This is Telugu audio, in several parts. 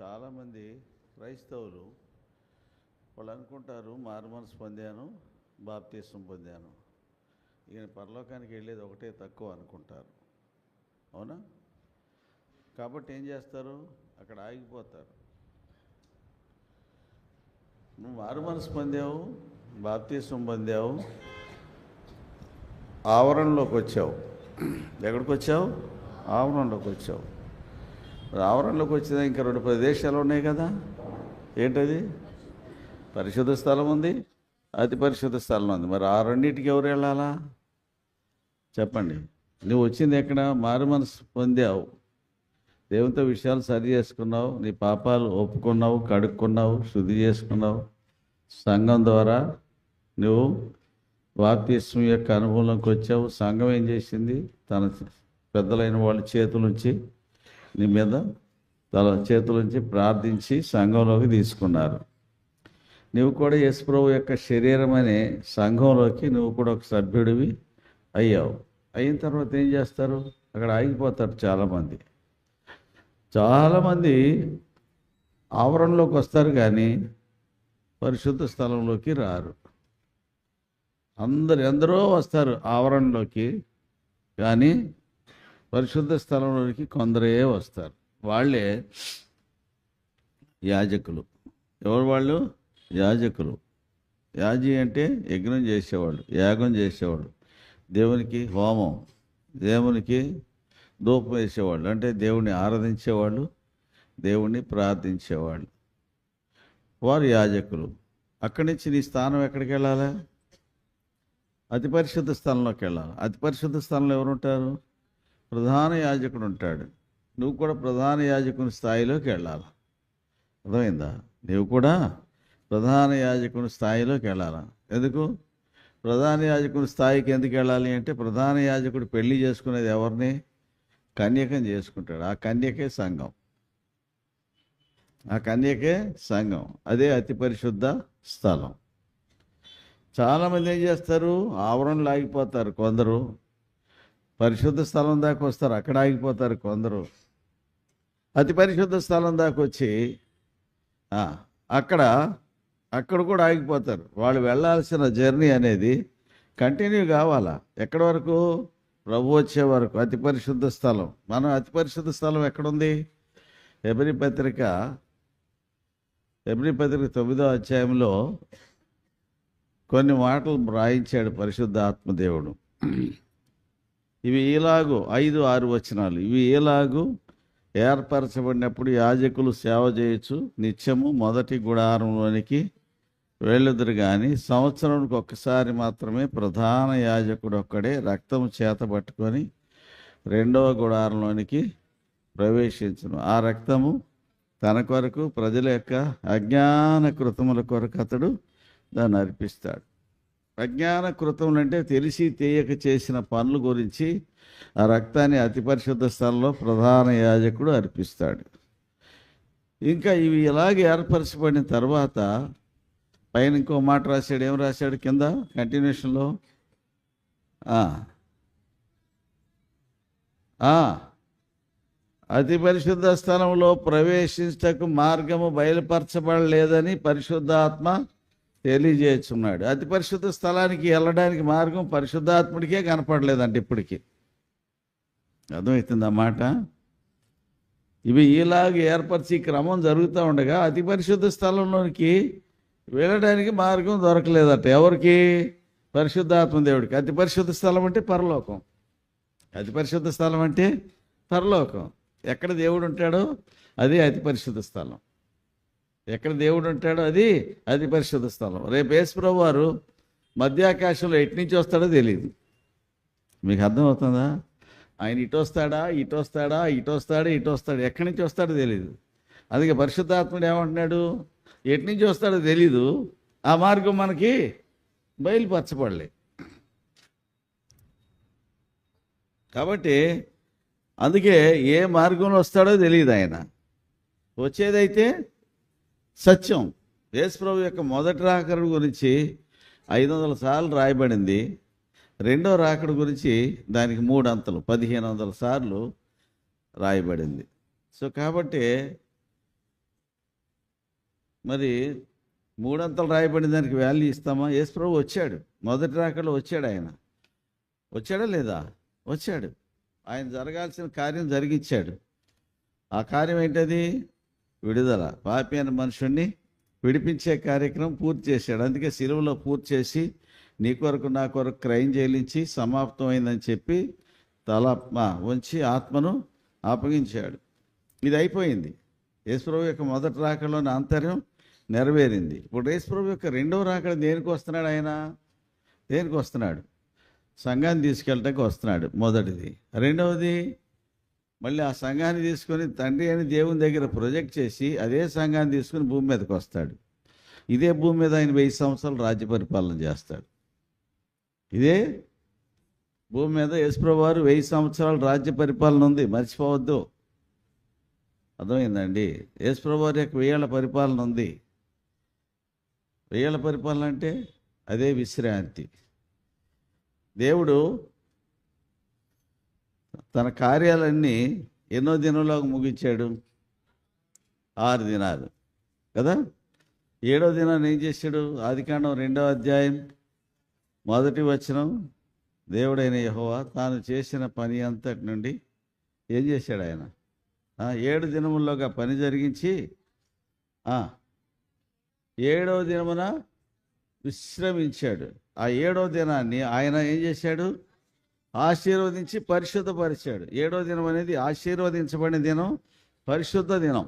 చాలామంది క్రైస్తవులు వాళ్ళు అనుకుంటారు మారుమనసు పొందాను, బాప్తీసం పొందాను, ఈయన పరలోకానికి వెళ్ళేది ఒకటే తక్కువ అనుకుంటారు. అవునా? కాబట్టి ఏం చేస్తారు, అక్కడ ఆగిపోతారు. నువ్వు మారుమనసు పొందావు, బాప్తీసం పొందావు, ఆవరణలోకి వచ్చావు. ఎక్కడికి వచ్చావు? ఆవరణలోకి వచ్చావు. ఆవరణలోకి వచ్చిన ఇంకా 2 ప్రదేశాలు ఉన్నాయి కదా. ఏంటది? పరిశుద్ధ స్థలం ఉంది, అతి పరిశుద్ధ స్థలం ఉంది. మరి ఆ రెండింటికి ఎవరు వెళ్ళాలా చెప్పండి? నువ్వు వచ్చింది ఎక్కడ? మారు మనసు పొందావు, దేవునితో విషయాలు సరి చేసుకున్నావు, నీ పాపాలు ఒప్పుకున్నావు, కడుక్కున్నావు, శుద్ధి చేసుకున్నావు. సంఘం ద్వారా నువ్వు బాప్తిస్మం యొక్క అనుభవంలోకి వచ్చావు. సంఘం ఏం చేసింది? తన పెద్దలైన వాళ్ళ చేతులుంచి నీ మీద తన చేతులుంచి ప్రార్థించి సంఘంలోకి తీసుకున్నారు. నువ్వు కూడా యేసుప్రభు యొక్క శరీరం అనే సంఘంలోకి నువ్వు కూడా ఒక సభ్యుడివి అయ్యావు. అయిన తర్వాత ఏం చేస్తారు? అక్కడ ఆగిపోతారు చాలామంది. చాలామంది ఆవరణలోకి వస్తారు కానీ పరిశుద్ధ స్థలంలోకి రారు. ఎందరో వస్తారు ఆవరణలోకి, కానీ పరిశుద్ధ స్థలంలోకి కొందరే వస్తారు. వాళ్ళే యాజకులు. ఎవరు వాళ్ళు? యాజకులు. యాజి అంటే యజ్ఞం చేసేవాళ్ళు, యాగం చేసేవాళ్ళు, దేవునికి హోమం, దేవునికి ధూపం వేసేవాళ్ళు, అంటే దేవుణ్ణి ఆరాధించేవాళ్ళు, దేవుణ్ణి ప్రార్థించేవాళ్ళు. వారు యాజకులు. అక్కడి నుంచి నీ స్థానం ఎక్కడికి వెళ్ళాలి? అతి పరిశుద్ధ స్థలంలోకి వెళ్ళాలి. అతి పరిశుద్ధ స్థలంలో ఎవరుంటారు? ప్రధాన యాజకుడు ఉంటాడు. నువ్వు కూడా ప్రధాన యాజకుని స్థాయిలోకి వెళ్ళాలి. అర్థమైందా? నువ్వు కూడా ప్రధాన యాజకుని స్థాయిలోకి వెళ్ళాలి. ఎందుకు ప్రధాన యాజకుని స్థాయికి ఎందుకు వెళ్ళాలి అంటే, ప్రధాన యాజకుడు పెళ్లి చేసుకునేది ఎవరిని? కన్యకం చేసుకుంటాడు. ఆ కన్యకే సంఘం. ఆ కన్యకే సంఘం. అదే అతి పరిశుద్ధ స్థలం. చాలామంది ఏం చేస్తారు? ఆవరణలో ఆగిపోతారు కొందరు. పరిశుద్ధ స్థలం దాకా వస్తారు, అక్కడ ఆగిపోతారు కొందరు. అతి పరిశుద్ధ స్థలం దాకా వచ్చి అక్కడ కూడా ఆగిపోతారు. వాళ్ళు వెళ్ళాల్సిన జర్నీ అనేది కంటిన్యూ కావాలా. ఎక్కడి వరకు? ప్రభు వచ్చే వరకు. అతి పరిశుద్ధ స్థలం. మనం అతి పరిశుద్ధ స్థలం ఎక్కడుంది? హెబ్రీ పత్రిక 9వ అధ్యాయంలో కొన్ని మాటలు రాయించాడు పరిశుద్ధ ఆత్మదేవుడు. ఇవి ఈలాగు 5-6 వచనాలు. ఇవి ఈలాగు ఏర్పరచబడినప్పుడు యాజకులు సేవ చేయొచ్చు, నిత్యము మొదటి గుడారంలోనికి వెళ్ళుదురు కానీ సంవత్సరానికి ఒక్కసారి మాత్రమే ప్రధాన యాజకుడు ఒక్కడే రక్తము చేత పట్టుకొని 2వ గుడారంలోనికి ప్రవేశించును. ఆ రక్తము తన కొరకు, ప్రజల యొక్క అజ్ఞాన కృతముల కొరకు అతడు దాన్ని అర్పిస్తాడు. అజ్ఞాన కృతములు అంటే తెలిసి తెలియక చేసిన పనుల గురించి ఆ రక్తాన్ని అతి పరిశుద్ధ స్థలంలో ప్రధాన యాజకుడు అర్పిస్తాడు. ఇంకా ఇవి ఇలాగే ఏర్పరచబడిన తర్వాత పైన ఇంకో మాట రాశాడు. ఏం రాశాడు కింద కంటిన్యూషన్లో? అతి పరిశుద్ధ స్థలంలో ప్రవేశించటకు మార్గము బయలుపరచబడలేదని పరిశుద్ధాత్మ తెలియజేస్తున్నాడు. అతి పరిశుద్ధ స్థలానికి వెళ్ళడానికి మార్గం పరిశుద్ధాత్ముడికే కనపడలేదంటే ఇప్పటికీ. అర్థమవుతుంది అన్నమాట. ఇవి ఇలాగ ఏర్పరిచి క్రమం జరుగుతూ ఉండగా అతి పరిశుద్ధ స్థలంలోనికి వెళ్ళడానికి మార్గం దొరకలేదట. ఎవరికి? పరిశుద్ధాత్మ దేవుడికి. అతి పరిశుద్ధ స్థలం అంటే పరలోకం. అతి పరిశుద్ధ స్థలం అంటే పరలోకం. ఎక్కడ దేవుడు ఉంటాడో అది అతి పరిశుద్ధ స్థలం. ఎక్కడ దేవుడు ఉంటాడో అది అతి పరిశుద్ధ స్థలం. రేపు యేసుప్రభు వారు మధ్యాకాశంలో ఎటు నుంచి వస్తాడో తెలియదు. మీకు అర్థమవుతుందా? ఆయన ఇటు వస్తాడా, ఇటు వస్తాడా, ఇటు వస్తాడా, ఇటు వస్తాడు, ఎక్కడి నుంచి వస్తాడో తెలియదు. అందుకే పరిశుద్ధాత్ముడు ఏమంటున్నాడు? ఎటు నుంచి వస్తాడో తెలీదు, ఆ మార్గం మనకి బయలుపరచబడలే. కాబట్టి అందుకే ఏ మార్గంలో వస్తాడో తెలియదు ఆయన. వచ్చేదైతే సత్యం. యేసుప్రభు యొక్క మొదటి రాకడ గురించి 500 సార్లు రాయబడింది. రెండో రాకడ గురించి దానికి 3 అంతలు 1500 సార్లు రాయబడింది. సో కాబట్టి మరి మూడంతలు రాయబడిన దానికి వాల్యూ ఇస్తామా? యేసుప్రభు వచ్చాడు, మొదటి రాకలో వచ్చాడు. ఆయన వచ్చాడా లేదా? వచ్చాడు. ఆయన జరగాల్సిన కార్యం జరిగించాడు. ఆ కార్యం ఏంటది? విడుదల. పాపి అనే మనుషుణ్ణి విడిపించే కార్యక్రమం పూర్తి చేశాడు. అందుకే సిలువలో పూర్తి చేసి నీ కొరకు నా కొరకు క్రయం చెల్లించి సమాప్తమైందని చెప్పి తల ఉంచి ఆత్మను అప్పగించాడు. ఇది అయిపోయింది. యేసుప్రభు యొక్క మొదటి రాకలోని ఆంతర్యం నెరవేరింది. ఇప్పుడు యేసుప్రభు యొక్క రెండవ రాకడ దేనికి వస్తున్నాడు? ఆయన దేనికి వస్తున్నాడు? సంఘాన్ని తీసుకెళ్ళటానికి వస్తున్నాడు, మొదటిది. రెండవది, మళ్ళీ ఆ సంఘాన్ని తీసుకొని తండ్రి అని దేవుని దగ్గర ప్రొజెక్ట్ చేసి అదే సంఘాన్ని తీసుకుని భూమి మీదకి వస్తాడు. ఇదే భూమి మీద ఆయన 1000 సంవత్సరాలు రాజ్య పరిపాలన చేస్తాడు. ఇదే భూమి మీద యేసుప్రభు వారు 1000 సంవత్సరాలు రాజ్య పరిపాలన ఉంది, మర్చిపోవద్దు. అర్థమైందండి? యేసుప్రభు వారి యొక్క 1000 ఏళ్ల పరిపాలన ఉంది. 1000 ఏళ్ల పరిపాలన అంటే అదే విశ్రాంతి. దేవుడు తన కార్యాలన్నీ ఎన్నో దినంలోకి ముగించాడు? 6 దినాలు కదా. 7వ దినాన్ని ఏం చేశాడు? ఆదికాండం 2వ అధ్యాయం 1వ వచనం, దేవుడైన యెహోవా తాను చేసిన పని అంతటి నుండి ఏం చేశాడు? ఆయన 7 దినముల్లోగా పని జరిగించి 7వ దినమున విశ్రమించాడు. ఆ 7వ దినాన్ని ఆయన ఏం చేశాడు? ఆశీర్వదించి పరిశుద్ధపరిచాడు. 7వ దినం అనేది ఆశీర్వదించబడిన దినం, పరిశుద్ధ దినం.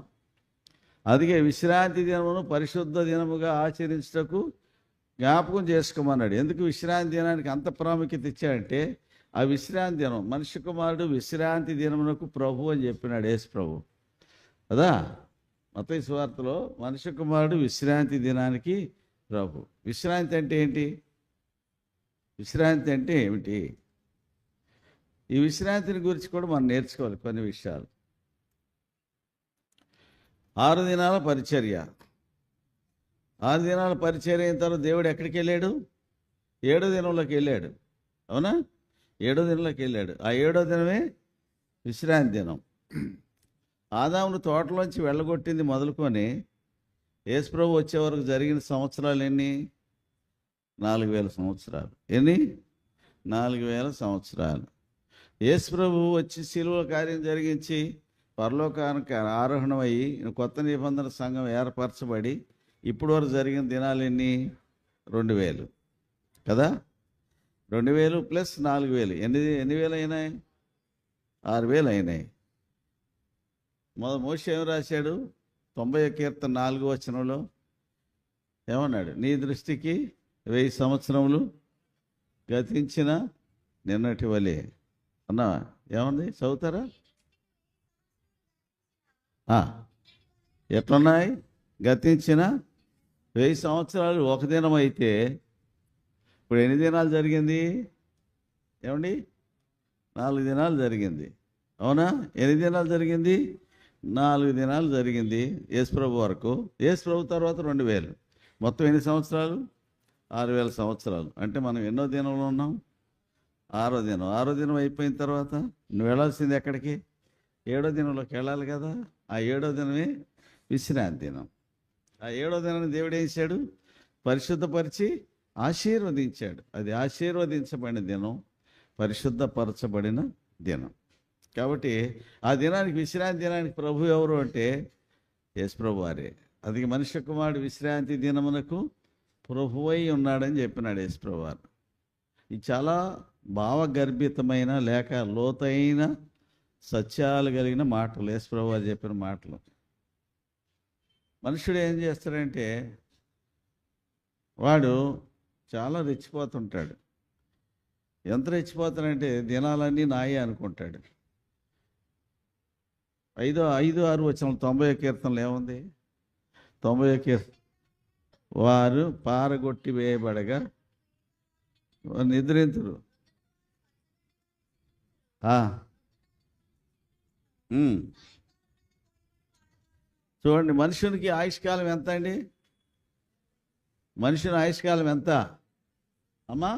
అందుకే విశ్రాంతి దినమును పరిశుద్ధ దినముగా ఆచరించటకు జ్ఞాపకం చేసుకోమన్నాడు. ఎందుకు విశ్రాంతి దినానికి అంత ప్రాముఖ్యత ఇచ్చాడంటే, ఆ విశ్రాంతి దినం, మనిషి కుమారుడు విశ్రాంతి దినమునకు ప్రభు అని చెప్పినాడు యేసు ప్రభు కదా. మత్తయి సువార్తలో మనిషి కుమారుడు విశ్రాంతి దినానికి ప్రభు. విశ్రాంతి అంటే ఏంటి? విశ్రాంతి అంటే ఏమిటి? ఈ విశ్రాంతిని గురించి కూడా మనం నేర్చుకోవాలి కొన్ని విషయాలు. 6 దినాల పరిచర్య. 6 దినాల పరిచర్య అయిన తర్వాత దేవుడు ఎక్కడికి వెళ్ళాడు? 7వ దినంలోకి వెళ్ళాడు. అవునా? 7వ దినంలోకి వెళ్ళాడు. ఆ 7వ దినమే విశ్రాంతి దినం. ఆదామును తోటలోంచి వెళ్ళగొట్టింది మొదలుకొని యేసుప్రభు వచ్చే వరకు జరిగిన సంవత్సరాలు ఎన్ని? 4000 సంవత్సరాలు. ఎన్ని? 4000 సంవత్సరాలు. యేసుప్రభు వచ్చి శిలువ కార్యం జరిగించి పరలోకానికి ఆరోహణమయ్యి కొత్త నిబంధన సంఘం ఏర్పరచబడి ఇప్పుడు వరకు జరిగిన దినాలు ఎన్ని? 2000 కదా. 2000 ప్లస్ 4000 ఎన్ని వేలు అయినాయి? 6000 అయినాయి. మోషే ఏం రాశాడు? 90వ కీర్తన 4వ వచనంలో ఏమన్నాడు? నీ దృష్టికి 1000 సంవత్సరములు గతించిన నిన్నటి వలె అన్నా. ఏముంది? చదువుతారా? ఎట్లున్నాయి? గతించిన 1000 సంవత్సరాలు ఒక దినం అయితే ఇప్పుడు ఎన్ని దినాలు జరిగింది? ఏమండి? 4 దినాలు జరిగింది. అవునా? ఎన్ని దినాలు జరిగింది? 4 దినాలు జరిగింది యేసుప్రభు వరకు. యేసుప్రభు తర్వాత 2000. మొత్తం ఎన్ని సంవత్సరాలు? 6000 సంవత్సరాలు. అంటే మనం ఎన్నో దినంలో ఉన్నాం? 6వ దినం. 6వ దినం అయిపోయిన తర్వాత నువ్వు వెళ్ళాల్సింది ఎక్కడికి? 7వ దినంలోకి వెళ్ళాలి కదా. ఆ 7వ దినమే విశ్రాంతి దినం. ఆ 7వ దినాన్ని దేవుడు ఏం చేశాడు? పరిశుద్ధపరిచి ఆశీర్వదించాడు. అది ఆశీర్వదించబడిన దినం, పరిశుద్ధపరచబడిన దినం. కాబట్టి ఆ దినానికి, విశ్రాంతి దినానికి ప్రభు ఎవరు అంటే యేసుప్రభు వారే. అది మనిషి కుమారుడు విశ్రాంతి దినమునకు ప్రభువై ఉన్నాడని చెప్పినాడు యేసుప్రభు వారు. ఇది చాలా భావగర్భితమైన లేక లోతైన సత్యాలు కలిగిన మాటలు యేసుప్రభు వారు చెప్పిన మాటలు. మనుషుడు ఏం చేస్తాడంటే వాడు చాలా రెచ్చిపోతుంటాడు. ఎంత రెచ్చిపోతాడంటే దినాలన్నీ నాయే అనుకుంటాడు. 5, 6 వచనం 90వ కీర్తనలు ఏముంది? 90వ కీర్తన, వారు పారగొట్టి వేయబడగా నిద్రింతురు. చూడండి, మనుషునికి ఆయుష్కాలం ఎంత అండి? మనుషుని ఆయుష్కాలం ఎంత అమ్మా?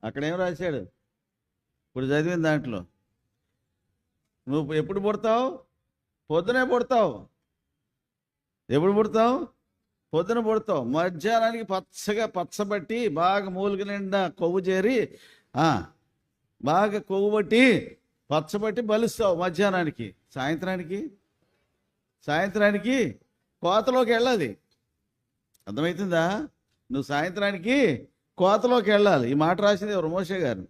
అక్కడేం రాశాడు? ఇప్పుడు చదివిన దాంట్లో నువ్వు ఎప్పుడు పుడతావు? పొద్దునే పుడతావు. ఎప్పుడు పుడతావు? పొద్దున పుడతావు, మధ్యాహ్నానికి పచ్చగా పచ్చబట్టి బాగా మూలికి నిండా కొవ్వు చేరి బాగా కొవ్వు బట్టి పచ్చబట్టి బలుస్తావు మధ్యాహ్నానికి. సాయంత్రానికి కోతలోకి వెళ్ళాలి. అర్థమవుతుందా? నువ్వు సాయంత్రానికి కోతలోకి వెళ్ళాలి. ఈ మాట రాసింది ఎవరు? మోషే గారు.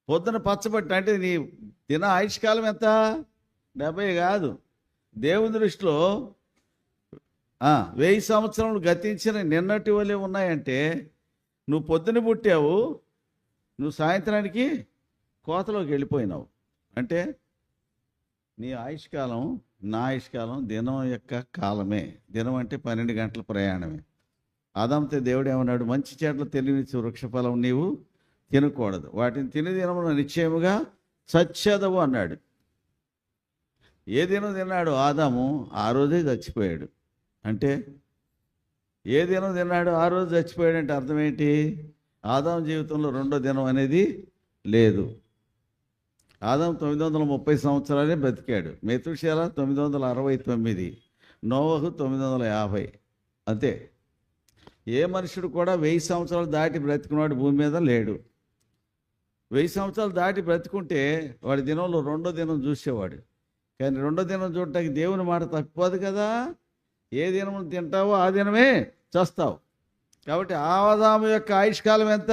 పొద్దున పచ్చబట్టి అంటే నీ దిన ఆయుష్కాలం ఎంత? 70 కాదు. దేవుని దృష్టిలో 1000 సంవత్సరములు గతించిన నిన్నటి వలె ఉన్నాయంటే నువ్వు పొద్దున పుట్టావు, నువ్వు సాయంత్రానికి కోతలోకి వెళ్ళిపోయినావు. అంటే నీ ఆయుష్కాలం నా ఆయుష్కాలం దినం యొక్క కాలమే. దినం అంటే 12 గంటల ప్రయాణమే. ఆదాముతో దేవుడు ఏమన్నాడు? మంచి చెట్ల తెలివించు వృక్షఫలం నీవు తినకూడదు, వాటిని తిని దినమున నిశ్చయముగా చచ్చేదవు అన్నాడు. ఏ దినం తిన్నాడు ఆదాము? ఆ రోజే చచ్చిపోయాడు. అంటే ఏ దినం తిన్నాడు ఆ రోజు చచ్చిపోయాడు అంటే అర్థం ఏంటి? ఆదాము జీవితంలో రెండో దినం అనేది లేదు. ఆదాము 930 సంవత్సరాలే బ్రతికాడు. మెతుషేల 969, నోవహు 950. అంతే. ఏ మనుషుడు కూడా 1000 సంవత్సరాలు దాటి బ్రతికినవాడు భూమి మీద లేడు. 1000 సంవత్సరాలు దాటి బ్రతుకుంటే వాడి దినంలో రెండో దినం చూసేవాడు. కానీ రెండో దినం చూడటానికి దేవుని మాట తప్పదు కదా. ఏ దినం తింటావో ఆ దినమే చస్తావు. కాబట్టి ఆదాము యొక్క ఆయుష్కాలం ఎంత?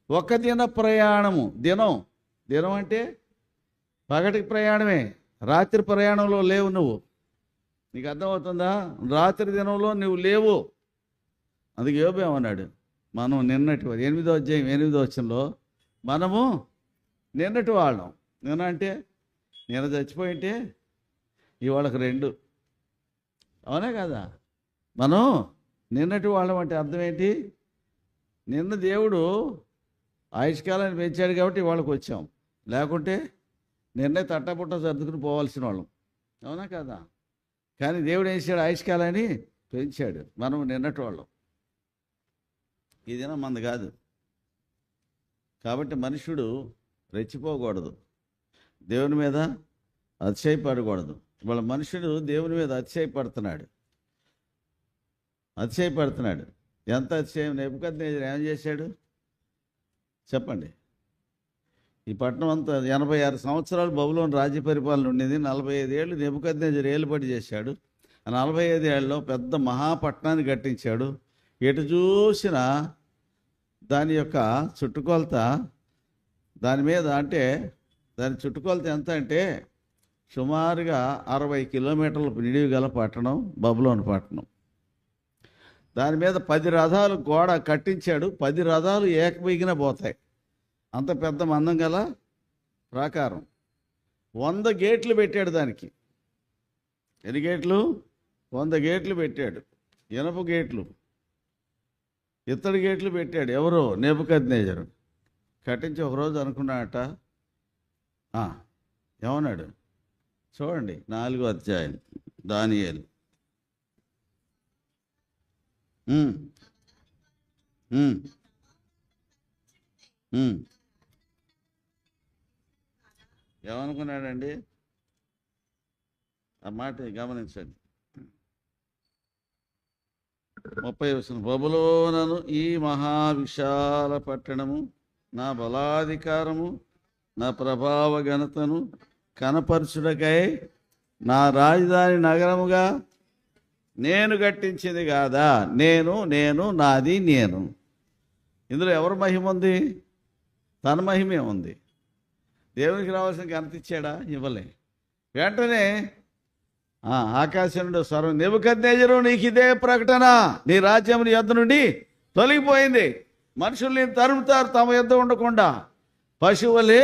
ఒక దిన ప్రయాణము. దినం అంటే పగటికి ప్రయాణమే, రాత్రి ప్రయాణంలో లేవు నువ్వు. నీకు అర్థమవుతుందా? రాత్రి దినంలో నువ్వు లేవు. అందుకే యోబు ఏమన్నాడు? మనం నిన్నటి 8వ అధ్యాయం 8వ వచనంలో మనము నిన్నటి వాళ్ళం. నిన్న అంటే నేను చచ్చిపోయింటే ఇవాళకు 2. అవునా కదా? మనం నిన్నటి వాళ్ళం అంటే అర్థం ఏంటి? నిన్న దేవుడు ఆయుష్కాలాన్ని పెంచాడు కాబట్టి ఇవాళకు వచ్చాం. లేకుంటే నిన్నే తట్టపుట్ట సర్దుకుని పోవాల్సిన వాళ్ళం. అవునా కదా? కానీ దేవుడు ఏం చేశాడు? ఆయుష్కాలాన్ని పెంచాడు. మనం నిన్నటి వాళ్ళం. ఈ దినం మంది కాదు. కాబట్టి మనుషుడు రెచ్చిపోకూడదు, దేవుని మీద అతిశయపడకూడదు. ఇవాళ మనుషుడు దేవుని మీద అతిశయపడుతున్నాడు. ఎంత అతిశయం! నెబుకద్నెజరు ఏం చేశాడు చెప్పండి? ఈ పట్టణం అంతా 86 సంవత్సరాలు బబులోను రాజ్య పరిపాలన ఉండేది. 45 ఏళ్ళు నెబుకద్నెజరు ఏలుబడి చేశాడు. 45 ఏళ్ళలో పెద్ద మహాపట్టణాన్ని కట్టించాడు. ఎటు చూసినా దాని యొక్క చుట్టుకొలత, దాని మీద అంటే దాని చుట్టుకొలత ఎంత అంటే సుమారుగా 60 కిలోమీటర్ల నిడివి గల పట్టణం బబులోను పట్టణం. దాని మీద 10 రథాలు గోడ కట్టించాడు. 10 రథాలు ఏకబిగిన పోతాయి. అంత పెద్ద మందం గల ప్రాకారం. 100 గేట్లు పెట్టాడు దానికి. ఎన్ని గేట్లు? 100 గేట్లు పెట్టాడు. ఇనప గేట్లు, ఇత్తడి గేట్లు పెట్టాడు. ఎవరు? నెబుకద్నెజరు. కట్టించి ఒకరోజు అనుకున్నాడట. ఏమన్నాడు చూడండి, 4వ అధ్యాయం దానియేలు. ఏమనుకున్నాడండి? ఆ మాట గమనించండి. 30వ వచనం. బబులోనను ఈ మహావిశాల పట్టణము నా బలాధికారము నా ప్రభావ ఘనతను కనపరచుటకై నా రాజధాని నగరముగా నేను కట్టించింది కాదా? నేను నాది నేను. ఇందులో ఎవరి మహిమ ఉంది? తన మహిమే ఉంది. దేవునికి రావాల్సిన ఘనత ఇచ్చాడా? ఇవ్వలే. వెంటనే ఆకాశం నుండి స్వరం, నెబుకద్నెజరు నీకు ఇదే ప్రకటన, నీ రాజ్యం నీ యొద్ద నుండి తొలగిపోయింది. మనుషులు నేను తరుముతారు తమ యొద్ద ఉండకుండా, పశువులే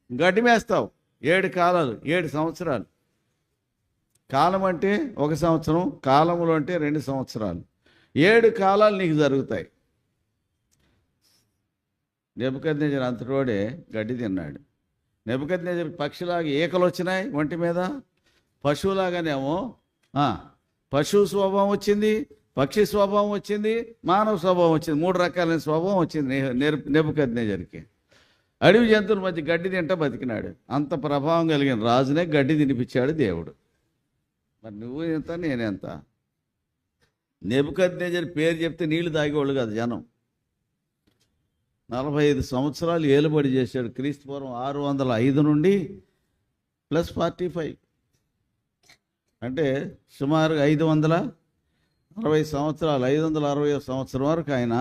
గడ్డి మేస్తావు. 7 కాలాలు, 7 సంవత్సరాలు. కాలం అంటే 1 సంవత్సరం, కాలములు అంటే 2 సంవత్సరాలు. 7 కాలాలు నీకు జరుగుతాయి. నెబుకద్నెజరు అంతటోడే గడ్డి తిన్నాడు. నెబుకద్నెజరు పక్షిలాగా ఈకలు వచ్చినాయి ఒంటి మీద, పశువులాగానేమో పశువు స్వభావం వచ్చింది, పక్షి స్వభావం వచ్చింది, మానవ స్వభావం వచ్చింది. 3 రకాలైన స్వభావం వచ్చింది నెబుకద్నెజరుకి. అడవి జంతువుల మధ్య గడ్డి తింటా బతికినాడు. అంత ప్రభావం కలిగిన రాజునే గడ్డి తినిపించాడు దేవుడు. మరి నువ్వు ఎంత నేనెంత? నెబుకద్నెజరు పేరు చెప్తే నీళ్లు తాగేవాళ్ళు కాదు జనం. 45 సంవత్సరాలు ఏలుబడి చేశాడు. క్రీస్తుపూర్వం 605 నుండి ప్లస్ 45 అంటే సుమారు 560 సంవత్సరాలు, 560 సంవత్సరం వరకు ఆయన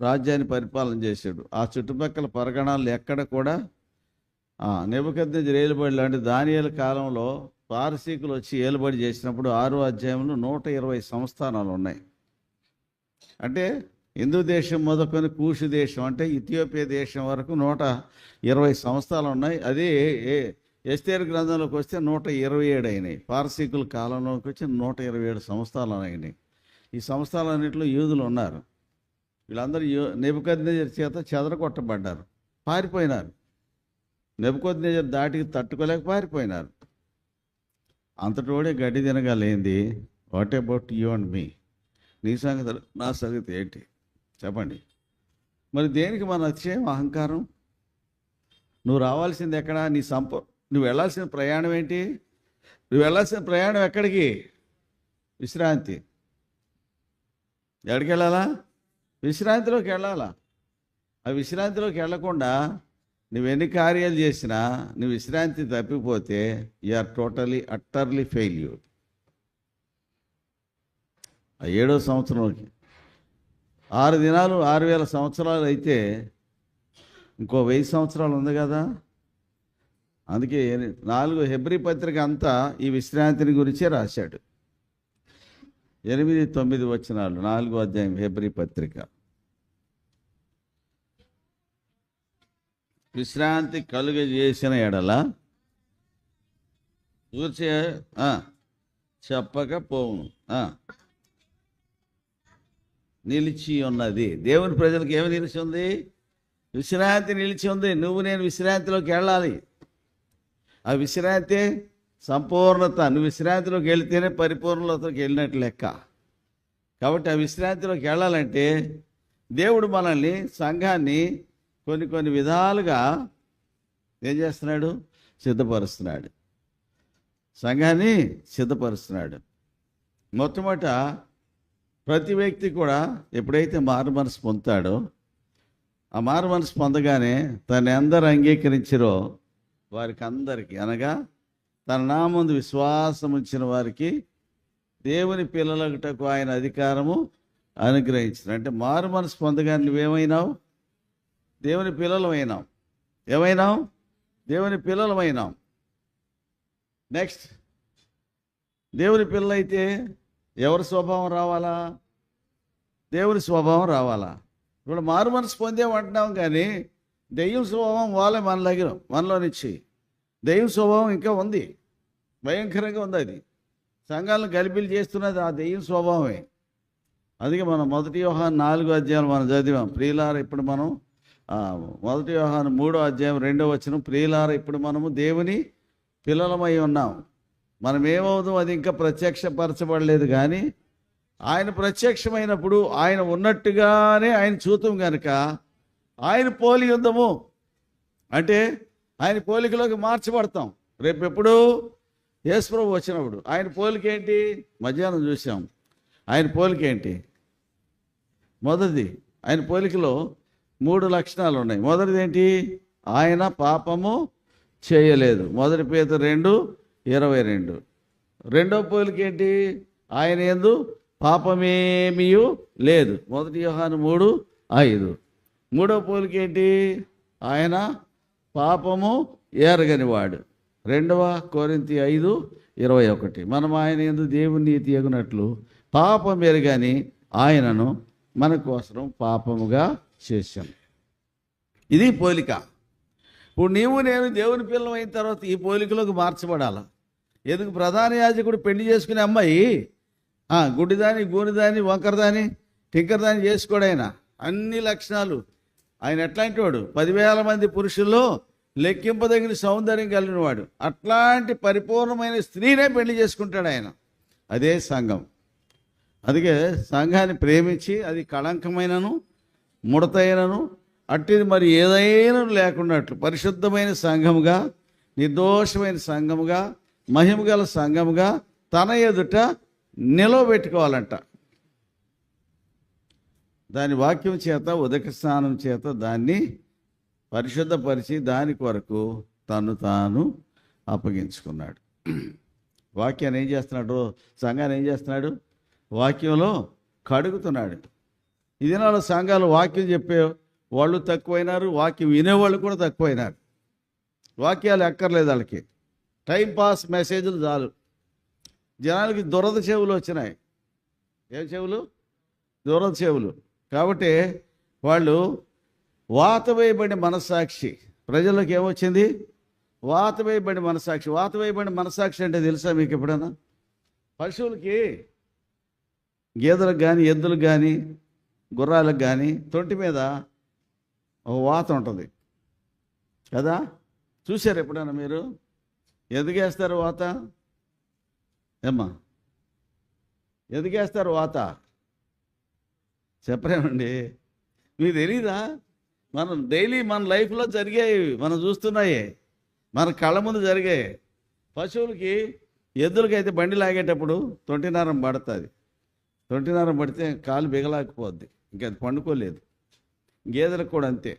రాజ్యాన్ని పరిపాలన చేశాడు. ఆ చుట్టుపక్కల పరగణాలు ఎక్కడ కూడా నెబుకద్నెజరు ఏలుబడి లాంటి దానియేలు కాలంలో పారసీకులు వచ్చి ఏలుబడి చేసినప్పుడు 6వ అధ్యాయంలో 120 సంస్థానాలు ఉన్నాయి. అంటే హిందూ దేశం మొదలుకొని కూషు దేశం అంటే ఇథియోపియా దేశం వరకు 120 సంస్థానాలు ఉన్నాయి. అదే ఎస్తేరు గ్రంథంలోకి వస్తే 127 అయినాయి. పారసీకుల కాలంలోకి వచ్చి 127 సంస్థానాలు అయినాయి. ఈ సంస్థానాలన్నింటిలో యూదులు ఉన్నారు. వీళ్ళందరూ నెబుకద్నెజరు చేత చెదరగొట్టబడ్డారు, పారిపోయినారు. నెబుకద్నెజరు దాటికి తట్టుకోలేక పారిపోయినారు. అంతటోడే గడ్డి తినగలేంది. వాట్ అబౌట్ యూ అండ్ మీ? నీ సంగతి నా సంగతి ఏంటి చెప్పండి. మరి దేనికి మన అతిశయం, అహంకారం? నువ్వు రావాల్సింది ఎక్కడ? నువ్వు వెళ్ళాల్సిన ప్రయాణం ఏంటి? నువ్వు వెళ్ళాల్సిన ప్రయాణం ఎక్కడికి? విశ్రాంతి. ఎక్కడికి వెళ్ళాలా? విశ్రాంతిలోకి వెళ్ళాలా? ఆ విశ్రాంతిలోకి వెళ్ళకుండా నువ్వెన్ని కార్యాలు చేసినా నువ్వు విశ్రాంతి తప్పిపోతే you are totally utterly failure. ఆ 7వ సంవత్సరంలోకి 6 దినాలు 6000 సంవత్సరాలు అయితే ఇంకో 1000 సంవత్సరాలు ఉంది కదా. అందుకే 4 హెబ్రీ పత్రిక అంతా ఈ విశ్రాంతిని గురించే రాశాడు. 8-9 వచనాలు 4వ అధ్యాయం హెబ్రీ పత్రిక. విశ్రాంతి కలుగజేసిన ఎడల కూర్చే చెప్పకపోవును, నిలిచి ఉన్నది. దేవుని ప్రజలకు ఏమి నిలిచి ఉంది? విశ్రాంతి నిలిచి ఉంది. నువ్వు నేను విశ్రాంతిలోకి వెళ్ళాలి. ఆ విశ్రాంతి సంపూర్ణత. నువ్వు విశ్రాంతిలోకి వెళితేనే పరిపూర్ణతలోకి వెళ్ళినట్టు లెక్క. కాబట్టి ఆ విశ్రాంతిలోకి వెళ్ళాలంటే దేవుడు మనల్ని, సంఘాన్ని కొన్ని విధాలుగా ఏం చేస్తున్నాడు? సిద్ధపరుస్తున్నాడు. సంఘాన్ని సిద్ధపరుస్తున్నాడు. మొట్టమొదట ప్రతి వ్యక్తి కూడా ఎప్పుడైతే మారు మనసు పొందుతాడో, ఆ మారు మనసు పొందగానే తను అందరూ అంగీకరించారో వారికి అందరికీ, అనగా తన నామందు విశ్వాసం ఉంచిన వారికి దేవుని పిల్లలకుటకు ఆయన అధికారము అనుగ్రహించిన. అంటే మారు మనసు పొందగానే నువ్వేమైనావు? దేవుని పిల్లలమైనాం. ఏమైనాం? దేవుని పిల్లలమైనాం. నెక్స్ట్, దేవుని పిల్లలైతే ఎవరి స్వభావం రావాలా? దేవుని స్వభావం రావాలా? ఇప్పుడు మారు మనసు పొందేమంటున్నాం కానీ దెయ్యం స్వభావం వాళ్ళే మన దగ్గర, మనలోనిచ్చి దెయ్యం స్వభావం ఇంకా ఉంది, భయంకరంగా ఉంది. అది సంఘాలను గలిబిలి చేస్తున్నది ఆ దెయ్యం స్వభావమే. అందుకే మనం 1 యోహాను 4వ అధ్యాయం మనం చదివాం. ప్రియులారా, ఇప్పుడు మనం 1 యోహాను 3వ అధ్యాయం 2వ వచనం, ప్రియులారా ఇప్పుడు మనము దేవుని పిల్లలమై ఉన్నాం. మనం ఏమవుతాం అది ఇంకా ప్రత్యక్షపరచబడలేదు, కానీ ఆయన ప్రత్యక్షమైనప్పుడు ఆయన ఉన్నట్టుగానే ఆయన చూతాం కనుక ఆయన పోలి ఉందము. అంటే ఆయన పోలికలోకి మార్చబడతాం. రేపు ఎప్పుడు? యేసుప్రభు వచ్చినప్పుడు. ఆయన పోలిక ఏంటి? మధ్యాహ్నం చూసాం. ఆయన పోలిక ఏంటి? మొదటిది, ఆయన పోలికలో 3 లక్షణాలు ఉన్నాయి. మొదటిది ఏంటి? ఆయన పాపము చేయలేదు. 1 పేతురు 2:22. రెండో పోలిక ఏంటి? ఆయన యందు పాపమేమీ లేదు. 1 యోహాను 3:5. మూడో పోలిక ఏంటి? ఆయన పాపము ఎరగనివాడు. 2 కొరింథీ 5:21. మనం ఆయన యందు దేవుని నీతి ఎగునట్లు పాపం ఎరగని ఆయనను మన కోసం పాపముగా చేశాం. ఇది పోలిక. ఇప్పుడు నీవు నేను దేవుని పిల్లలు అయిన తర్వాత ఈ పోలికలోకి మార్చబడాల. ఎందుకు? ప్రధాన యాజకుడు పెళ్లి చేసుకునే అమ్మాయి గుడ్డిదాని, గూనిదాని, వంకరదాని, టింకరదాని చేసుకోడు. ఆయన అన్ని లక్షణాలు. ఆయన ఎట్లాంటి వాడు? 10,000 మంది పురుషుల్లో లెక్కింపదగిన సౌందర్యం కలిగిన వాడు. అట్లాంటి పరిపూర్ణమైన స్త్రీనే పెళ్లి చేసుకుంటాడు ఆయన. అదే సంఘం. అందుకే సంఘాన్ని ప్రేమించి అది కళంకమైనను ముడతైనను అట్టిది మరి ఏదైనా లేకున్నట్లు పరిశుద్ధమైన సంఘముగా, నిర్దోషమైన సంఘముగా, మహిమగల సంఘముగా తన ఎదుట నిలవబెట్టుకోవాలంట. దాని వాక్యం చేత ఉదక స్నానం చేత దాన్ని పరిశుద్ధపరిచి దాని కొరకు తను తాను అప్పగించుకున్నాడు. వాక్యాన్ని ఏం చేస్తున్నాడు? సంఘాన్ని ఏం చేస్తున్నాడు? వాక్యంలో కడుగుతున్నాడు. ఈ దినాల్లో సంఘాలు వాక్యం చెప్పే వాళ్ళు తక్కువైనారు, వాక్యం వినేవాళ్ళు కూడా తక్కువైనారు. వాక్యాలు ఎక్కర్లేదు వాళ్ళకి, టైంపాస్ మెసేజ్లు చాలు. జనాలకి దురద చెవులు వచ్చినాయి. ఏం చెవులు? దురద చెవులు. కాబట్టి వాళ్ళు వాత వేయబడిన మనస్సాక్షి, ప్రజలకు ఏమొచ్చింది? వాత వేయబడిన మనస్సాక్షి. వాత వేయబడిన మనస్సాక్షి అంటే తెలుసా మీకు ఎప్పుడైనా? పశువులకి, గేదెలకు కానీ ఎద్దులకు కానీ గుర్రాలకు కానీ తొంటి మీద ఒక వాత ఉంటుంది కదా, చూశారు ఎప్పుడైనా మీరు? ఎదిగేస్తారు వాత? ఏమ్మా ఎదిగేస్తారు వాత? చెప్పరేమండి? మీకు తెలీదా? మనం డైలీ మన లైఫ్లో జరిగాయి, మనం చూస్తున్నాయి, మన కళ్ళ ముందు జరిగాయి. పశువులకి, ఎద్దులకైతే బండి లాగేటప్పుడు తొంటినారం పడుతుంది. తొంటినారం పడితే కాలు బిగలాకపోద్ది, ఇంకా అది పండుకోలేదు. గేదెలకు కూడా అంతే.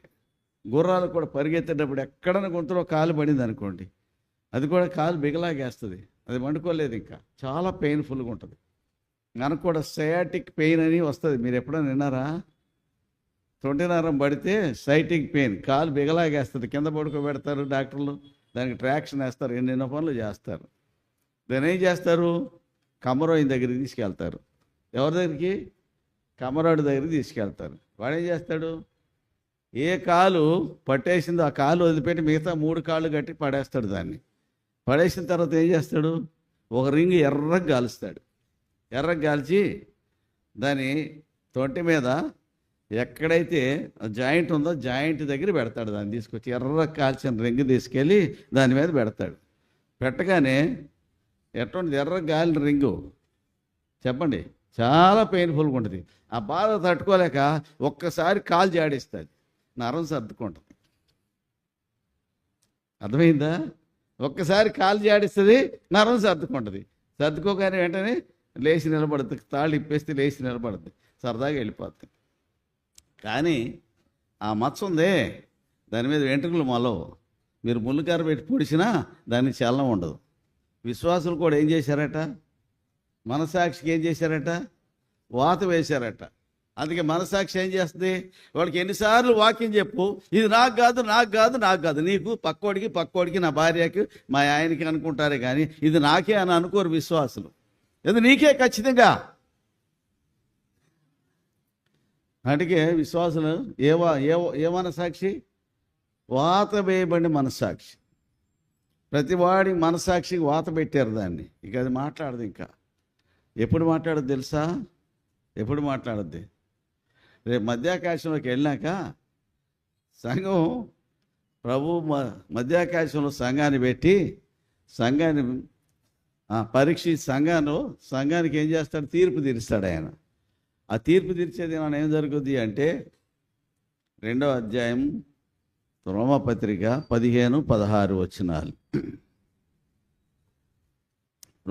గుర్రాలకు కూడా పరిగెత్తేటప్పుడు ఎక్కడైనా గొంతులో కాలు పడింది అనుకోండి, అది కూడా కాలు బిగలాగేస్తుంది, అది పండుకోలేదు, ఇంకా చాలా పెయిన్ఫుల్గా ఉంటుంది. మనకు కూడా సయాటిక్ పెయిన్ అని వస్తుంది. మీరు ఎప్పుడైనా విన్నారా? తొంటినారం పడితే సైటిక్ పెయిన్, కాలు బిగలాగేస్తుంది, కింద పడుకోబెడతారు డాక్టర్లు, దానికి ట్రాక్షన్ వేస్తారు, ఎన్నెన్నో పనులు చేస్తారు. దాన్ని ఏం చేస్తారు? కమరోయిన్ దగ్గరికి తీసుకెళ్తారు. ఎవరి దగ్గరికి? కమరాడు దగ్గరికి తీసుకెళ్తారు. వాడు ఏం చేస్తాడు? ఏ కాలు పట్టేసిందో ఆ కాలు వదిలిపెట్టి మిగతా 3 కాళ్ళు కట్టి పడేస్తాడు. దాన్ని పడేసిన తర్వాత ఏం చేస్తాడు? ఒక రింగ్ ఎర్రగా కాలుస్తాడు. ఎర్రగా కాల్చి దాని తొంటి మీద ఎక్కడైతే జాయింట్ ఉందో జాయింట్ దగ్గర పెడతాడు. దాన్ని తీసుకొచ్చి ఎర్రగా కాల్చిన రింగ్ తీసుకెళ్ళి దాని మీద పెడతాడు. పెట్టగానే ఎటువంటి ఎర్రగా కాలిన రింగు చెప్పండి, చాలా పెయిన్ఫుల్గా ఉంటుంది. ఆ బాధ తట్టుకోలేక ఒక్కసారి కాలు జాడిస్తుంది, నరం సర్దుకుంటుంది. అర్థమైందా? ఒక్కసారి కాలు జాడిస్తుంది, నరం సర్దుకుంటుంది. సర్దుకోగానే వెంటనే లేచి నిలబడుతుంది, తాళ్ళు ఇప్పేస్తే లేచి నిలబడుతుంది, సరదాగా వెళ్ళిపోతుంది. కానీ ఆ మచ్చ ఉందే, దాని మీద వెంట్రుకలు మొలవు. మీరు ముళ్ళుకార పెట్టి పొడిచినా దానికి చలనం ఉండదు. విశ్వాసులు కూడా ఏం చేశారట? మనసాక్షికి ఏం చేశారట? వాత వేశారట. అందుకే మనసాక్షి ఏం చేస్తుంది? వాడికి ఎన్నిసార్లు వాక్యం చెప్పు, ఇది నాకు కాదు, నాకు కాదు, నాకు కాదు, నీకు పక్కోడికి నా భార్యకి మా ఆయనకి అనుకుంటారే కానీ ఇది నాకే అని అనుకోరు విశ్వాసులు. ఇది నీకే ఖచ్చితంగా. అందుకే విశ్వాసులు ఏ మనసాక్షి? వాత వేయబడిన మనసాక్షి. ప్రతివాడి మనసాక్షికి వాత పెట్టారు దాన్ని. ఇక అది మాట్లాడదు. ఇంకా ఎప్పుడు మాట్లాడదు తెలుసా? ఎప్పుడు మాట్లాడద్ది? రేపు మధ్యాకాశంలోకి వెళ్ళాక సంఘం, ప్రభు మధ్యాకాశంలో సంఘాన్ని పెట్టి సంఘాన్ని పరీక్షించి సంఘానికి ఏం చేస్తాడు? తీర్పు తీరుస్తాడు ఆయన. ఆ తీర్పు తీర్చేది మనం ఏం జరుగుద్ది అంటే 2వ అధ్యాయం రోమపత్రిక 15-16 వచనాలు.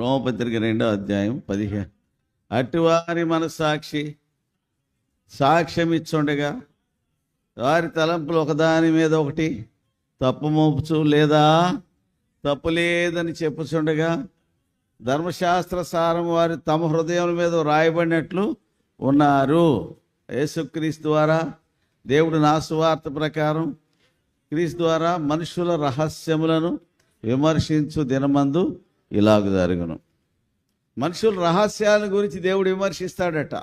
రోమపత్రిక 2వ అధ్యాయం 15. అటువారి మనసాక్షి సాక్ష్యం ఇచ్చుండగా వారి తలంపులు ఒకదాని మీద ఒకటి తప్పు మోపుచు లేదా తప్పు లేదని చెప్పుచుండగా ధర్మశాస్త్ర సారం వారి తమ హృదయం మీద రాయబడినట్లు ఉన్నారు. యేసుక్రీస్తు ద్వారా దేవుడు నా సువార్త ప్రకారం క్రీస్తు ద్వారా మనుషుల రహస్యములను విమర్శించు దినమందు ఇలాగ జరుగును. మనుషుల రహస్యాల గురించి దేవుడు విమర్శిస్తాడట.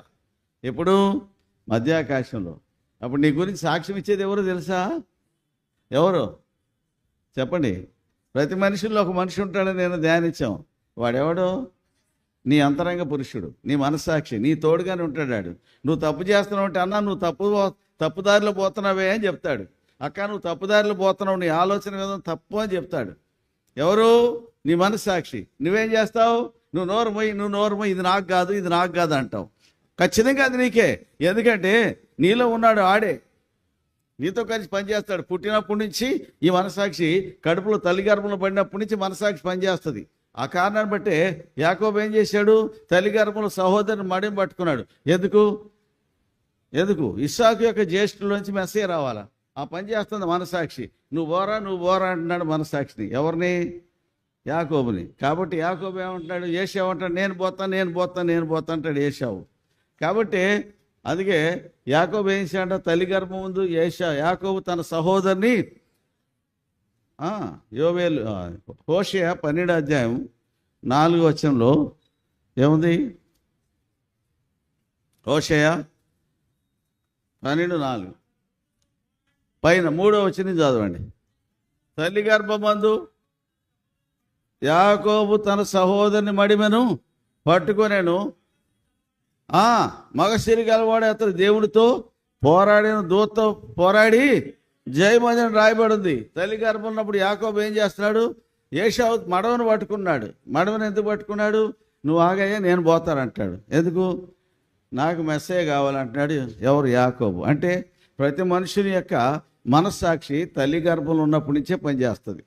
ఎప్పుడు? మధ్యాకాశంలో. అప్పుడు నీ గురించి సాక్ష్యం ఇచ్చేది ఎవరు తెలుసా? ఎవరు చెప్పండి? ప్రతి మనుషుల్లో ఒక మనిషి ఉంటాడని నేను ధ్యానించాం. వాడెవడు? నీ అంతరంగ పురుషుడు, నీ మనస్సాక్షి, నీ తోడుగానే ఉంటాడు. నువ్వు తప్పు చేస్తున్నావు అంటే, అన్నా నువ్వు తప్పుదారిలో పోతున్నావే అని చెప్తాడు. అక్క నువ్వు తప్పుదారిలో పోతున్నావు, నీ ఆలోచన విధానం తప్పు అని చెప్తాడు. ఎవరు? నీ మనస్సాక్షి. నువ్వేం చేస్తావు? నువ్వు నోరు మొయ్యి, ఇది నాకు కాదు, ఇది నాకు కాదు అంటావు. ఖచ్చితంగా అది నీకే. ఎందుకంటే నీలో ఉన్నాడు ఆడే, నీతో కలిసి పనిచేస్తాడు. పుట్టినప్పటి నుంచి ఈ మనస్సాక్షి, కడుపులో తల్లి గర్భంలో పడినప్పటి నుంచి మనస్సాక్షి పనిచేస్తుంది. ఆ కారణాన్ని బట్టే యాకోబు ఏం చేశాడు? తల్లి గర్భంలో సహోదరుని మడిని పట్టుకున్నాడు. ఎందుకు? ఎందుకు? ఇస్సాకు యొక్క జ్యేష్ఠులోంచి మెస్సే రావాలా. ఆ పని చేస్తుంది మనసాక్షి. నువ్వు పోరా అంటున్నాడు మనసాక్షిని. ఎవరిని? యాకోబుని. కాబట్టి యాకోబు ఏమంటున్నాడు? ఏశావు అంటాడు నేను పోతా అంటాడు ఏశావు. కాబట్టి అందుకే యాకోబు ఏం చేశాడ? తల్లి గర్భం ముందు యాకోబు తన సహోదరుని యోవేలు హోషేయ 12 ఏముంది? హోషేయ 12:4 పైన 3వ చదవండి. తల్లి గర్భమందు యాకోబు తన సహోదరుని మడిమెను పట్టుకొనేను, మగసిరి గలవాడే అతడు దేవుడితో పోరాడిన దూతతో పోరాడి జయమని రాయబడి ఉంది. తల్లి గర్భం ఉన్నప్పుడు యాకోబు ఏం చేస్తున్నాడు? ఏశావు మడవను పట్టుకున్నాడు. మడవను ఎందుకు పట్టుకున్నాడు? నువ్వు ఆగయ్యా నేను పోతానంటాడు. ఎందుకు? నాకు మెస్సేజ్ కావాలంటున్నాడు. ఎవరు? యాకోబు. అంటే ప్రతి మనుషుని యొక్క మనస్సాక్షి తల్లి గర్భంలో ఉన్నప్పటి నుంచే పనిచేస్తుంది.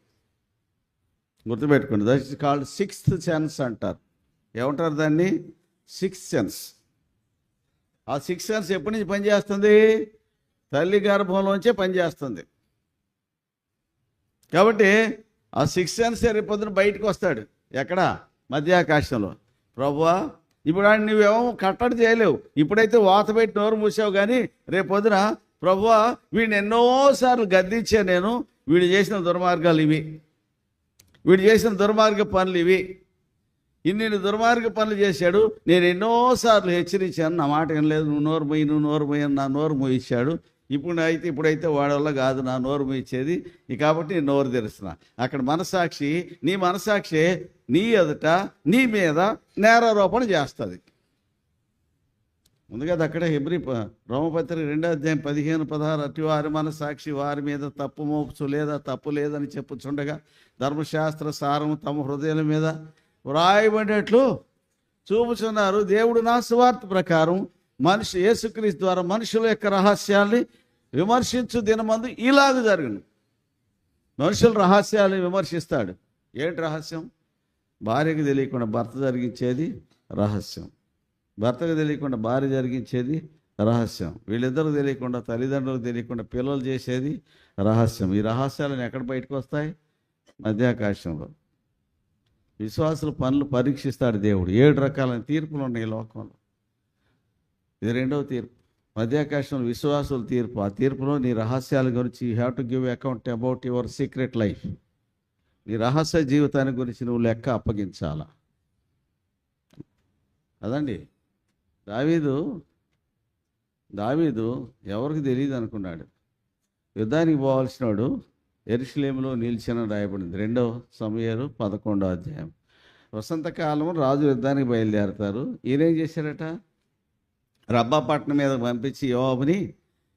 గుర్తుపెట్టుకోండి. That is called 6th sense అంటారు. ఏమంటారు దాన్ని? 6th sense. ఆ 6th సెన్స్ ఎప్పటి నుంచి పనిచేస్తుంది? తల్లి గర్భంలోంచే పనిచేస్తుంది. కాబట్టి ఆ 6th సెన్స్ రేపొద్దున బయటకు వస్తాడు. ఎక్కడ? మధ్యాకాశంలో. ప్రభువా, ఇప్పుడు నువ్వేమో కట్టడి చేయలేవు. ఇప్పుడైతే వాత పెట్టి నోరు మూసావు, కానీ రేపొద్దున ప్రభువా వీడిని ఎన్నోసార్లు గద్దించా నేను, వీడు చేసిన దుర్మార్గాలు ఇవి, వీడు చేసిన దుర్మార్గ పనులు ఇవి, ఇన్ని దుర్మార్గ పనులు చేశాడు, నేను ఎన్నోసార్లు హెచ్చరించాను, నా మాట ఏం లేదు, నువ్వు నోరు మొయ్యి అని నా నోరు మోయించాడు. ఇప్పుడైతే వాడి వల్ల కాదు నా నోరు మోయించేది, కాబట్టి నేను నోరు తెరుస్తున్నా. అక్కడ మనసాక్షి, నీ మనసాక్షి నీ ఎదుట నీ మీద నేరారోపణ చేస్తుంది. ఉంది కదా అక్కడ రోమపత్రిక 2:15-16 అటు వారి మనసాక్షి వారి మీద తప్పు మోపుచు లేదా తప్పు లేదని చెప్పుచుండగా ధర్మశాస్త్ర సారము తమ హృదయాల మీద వ్రాయబడేట్లు చూపుచున్నారు. దేవుడు నా సువార్త ప్రకారం యేసుక్రీస్తు ద్వారా మనుషుల యొక్క రహస్యాల్ని విమర్శించు దినమందు ఇలాగ జరుగును. మనుషుల రహస్యాన్ని విమర్శిస్తాడు. ఏంటి రహస్యం? భార్యకు తెలియకుండా భర్త జరిగించేది రహస్యం, భర్తకు తెలియకుండా భార్య జరిగించేది రహస్యం, వీళ్ళిద్దరూ తెలియకుండా తల్లిదండ్రులకు తెలియకుండా పిల్లలు చేసేది రహస్యం. ఈ రహస్యాలను ఎక్కడ బయటకు వస్తాయి? మధ్యాకాశంలో. విశ్వాసుల పనులు పరీక్షిస్తాడు దేవుడు. 7 రకాలైన తీర్పులు ఉన్నాయి ఈ లోకంలో. ఇది 2వ తీర్పు. మధ్యాకాశంలో విశ్వాసుల తీర్పు. ఆ తీర్పులో నీ రహస్యాల గురించి you have to give account about your secret life. నీ రహస్య జీవితాన్ని గురించి నువ్వు లెక్క అప్పగించాలా. అదండి దావీదు ఎవరికి తెలియదు అనుకున్నాడు. యుద్ధానికి పోవాల్సిన వాడు యెరూషలేములో నిలిచిన రాయబడింది. 2వ సమూయేలు 11వ అధ్యాయం. వసంతకాలం రాజు యుద్ధానికి బయలుదేరతారు. ఈయనేం చేశారట? రబ్బా పట్టణం మీద పంపించి యోవాబుని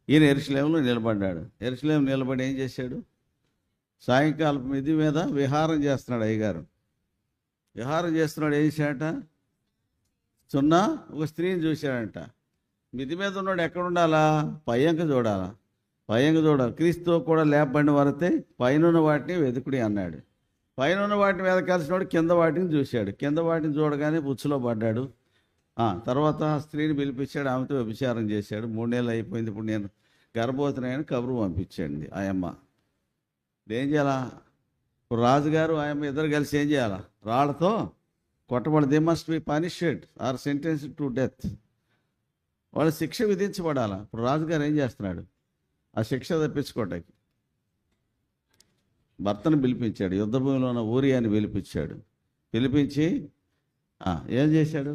ఈయన యెరూషలేములో నిలబడ్డాడు. యెరూషలేము నిలబడి ఏం చేశాడు? సాయంకాలం మిద్ది మీద విహారం చేస్తున్నాడు. అయ్యగారు విహారం చేస్తున్నాడు. ఏం చేశాడట? ఒక స్త్రీని చూశాడంట. మిద్ది మీద ఉన్నాడు. ఎక్కడ ఉండాలా? పైయంక చూడాలా. క్రీస్తు కూడా లేపబడిన వారితే పైన వాటిని వెతుకుడి అన్నాడు. పైన వాటిని వెతకాల్సినవాడు కింద వాటిని చూశాడు. కింద వాటిని చూడగానే బుచ్చులో పడ్డాడు. తర్వాత ఆ స్త్రీని పిలిపించాడు. ఆమెతో వ్యభిచారం చేశాడు. 3 నెలలు అయిపోయింది. ఇప్పుడు నేను గర్భవతినైనా కబురు పంపించండి. ఆయమ్మ ఏం చేయాలా? ఇప్పుడు రాజుగారు ఆయమ్మ ఇద్దరు కలిసి ఏం చేయాలా? రాళ్లతో కొట్టబడి they must be punished or sentenced to death. వాళ్ళ శిక్ష విధించబడాలా. ఇప్పుడు రాజుగారు ఏం చేస్తున్నాడు? ఆ శిక్ష తప్పించుకోవటానికి భర్తను పిలిపించాడు. యుద్ధ భూమిలో ఉన్న ఊరియాని పిలిపించి ఏం చేశాడు?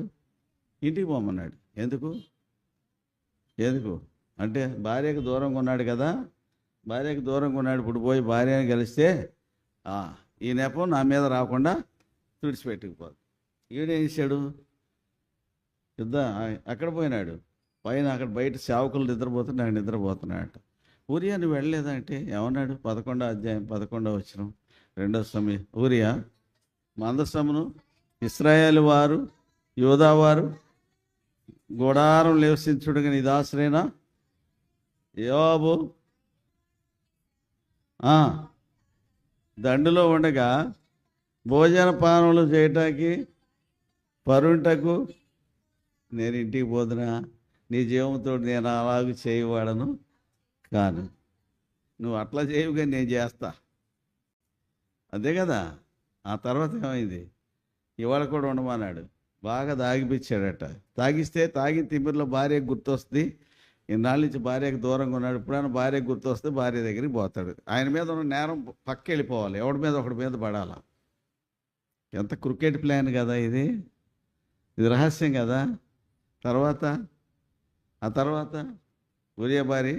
ఇంటికి పోమన్నాడు. ఎందుకు అంటే భార్యకు దూరంగా ఉన్నాడు కదా. భార్యకు దూరంగా ఉన్నాడు. ఇప్పుడు పోయి భార్యని కలిస్తే ఈ నెపం నా మీద రాకుండా తుడిచిపెట్టుకుపోదు. ఈడేం చేశాడు? అక్కడ పోయినాడు. పైన అక్కడ బయట సేవకులు నిద్రపోతుంటే నాకు నిద్రపోతున్నాడట. ఊరియా నువ్వు వెళ్ళలేదా అంటే ఏమన్నాడు? 11వ అధ్యాయం 11వ వచనం 2వ సమూయేలు. ఊరియా మందసమును ఇశ్రాయేలు వారు యోధావారు గుడారం నివసించుడుగా నీ దాసులైన యోవాబు దండులో ఉండగా భోజన పానములు చేయటానికి పరుంటకు నేను ఇంటికి పోదునా? నీ జీవంతో నేను అలాగ చేయవాడను కాను. నువ్వు అట్లా చేయవుగా, నేను చేస్తా. అదే కదా. ఆ తర్వాత ఏమైంది? ఇవాళ కూడా ఉండమన్నాడు. బాగా తాగిపించాడట. తాగిస్తే తాగిన తిమ్మిరిలో భార్యకు గుర్తొస్తుంది. ఇన్నాళ్ళ నుంచి భార్యకు దూరంగా ఉన్నాడు. ఎప్పుడైనా భార్యకు గుర్తొస్తే భార్య దగ్గరికి పోతాడు. ఆయన మీద ఉన్న నేరం పక్క వెళ్ళిపోవాలి, ఎవడి మీద ఒకడి మీద పడాలా. ఎంత క్రికెట్ ప్లాన్ కదా ఇది. ఇది రహస్యం కదా. ఆ తర్వాత ఉరియా భార్య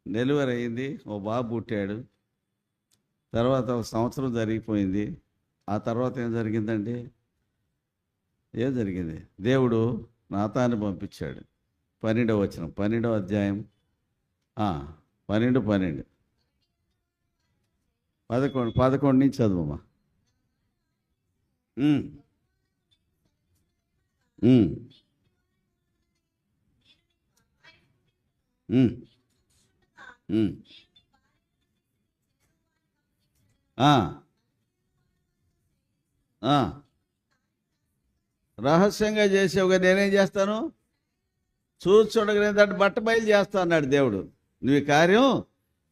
డెలివరీ అయింది, ఓ బాబు పుట్టాడు. తర్వాత ఒక సంవత్సరం జరిగిపోయింది. ఆ తర్వాత ఏం జరిగిందండి? ఏం జరిగింది? దేవుడు నాతాన్ని పంపించాడు. 12వ వచనం, 12వ అధ్యాయం 12 11 నుంచి చదువమ్మా. రహస్యంగా చేసావుగా, నేనేం చేస్తాను? చూడగా దాన్ని బట్ట బయలు చేస్తా అన్నాడు దేవుడు. నువ్వు ఈ కార్యం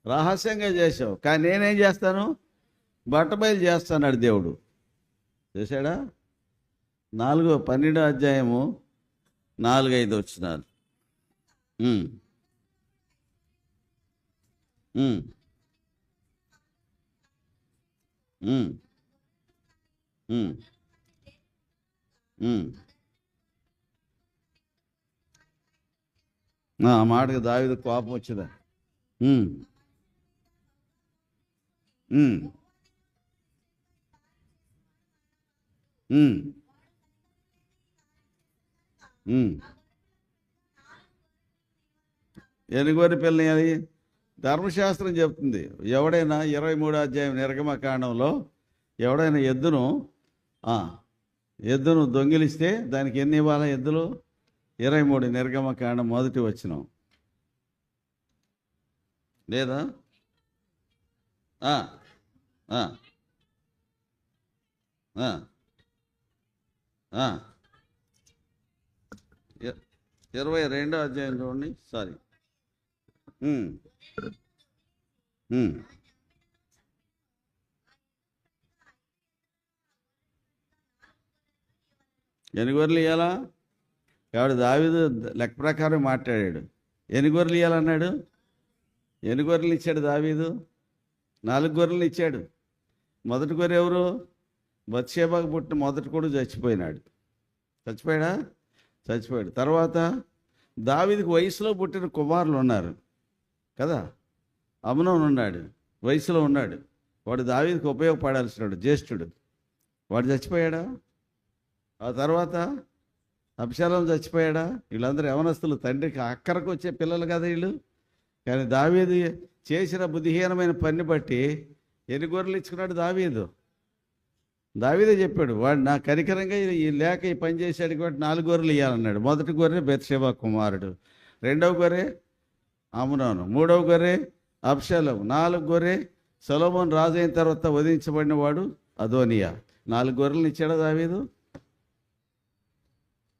రహస్యంగా చేసావు, కానీ నేనేం చేస్తాను? బట్ట బయలు చేస్తా అన్నాడు దేవుడు. చేశాడా? 12వ అధ్యాయము 4-5 వచనాలు. ఆ మాటకి దావీదు కోపం వచ్చిందా? ఎనుగోని పిల్లని అది ధర్మశాస్త్రం చెప్తుంది. ఎవడైనా 23వ అధ్యాయం నిర్గమకాండంలో ఎవడైనా ఎద్దును దొంగిలిస్తే దానికి ఎన్ని ఇవ్వాలా? ఎద్దులు 23 నిర్గమకాండం 1వ వచనం లేదా? 22వ అధ్యాయం చూడండి. సారీ, ఎన్ని గొర్రెలు ఇవ్వాలా? ఎవడు? దావీదు లెక్క ప్రకారం మాట్లాడాడు. ఎన్ని గొర్రెలు ఇవ్వాలన్నాడు? ఎన్ని గొర్రెలు ఇచ్చాడు దావీదు? 4 గొర్రెలు ఇచ్చాడు. మొదటి గొర్రె ఎవరు? బత్షెబాకు పుట్టిన మొదటి కొడుకు చచ్చిపోయాడు. చచ్చిపోయాడు. తర్వాత దావీదుకు వయసులో పుట్టిన కుమారులు ఉన్నారు కదా. అమ్నోను ఉన్నాడు, వయసులో ఉన్నాడు. వాడు దావీదుకు ఉపయోగపడాల్సినాడు, జ్యేష్ఠుడు. వాడు చచ్చిపోయాడా? ఆ తర్వాత అబ్షాలోము చచ్చిపోయాడా? వీళ్ళందరూ యవనస్తులు, తండ్రికి అక్కరకు వచ్చే పిల్లలు కదా వీళ్ళు. కానీ దావీదు చేసిన బుద్ధిహీనమైన పని బట్టి ఎన్ని గొర్రెలు ఇచ్చుకున్నాడు దావీదే చెప్పాడు. వాడు నా కనికరంగా లేక ఈ పని చేశాడు కాబట్టి 4 గొర్రెలు ఇవ్వాలన్నాడు. మొదటి గొర్రె బెత్షెబా కుమారుడు, 2వ గొర్రె అమ్నోను, 3వ గొర్రె అబ్షాలోము, 4వ గొర్రె సొలొమోను రాజు అయిన తర్వాత వధించబడిన వాడు అదోనియా. 4 గొర్రెలు ఇచ్చాడా దావీదు?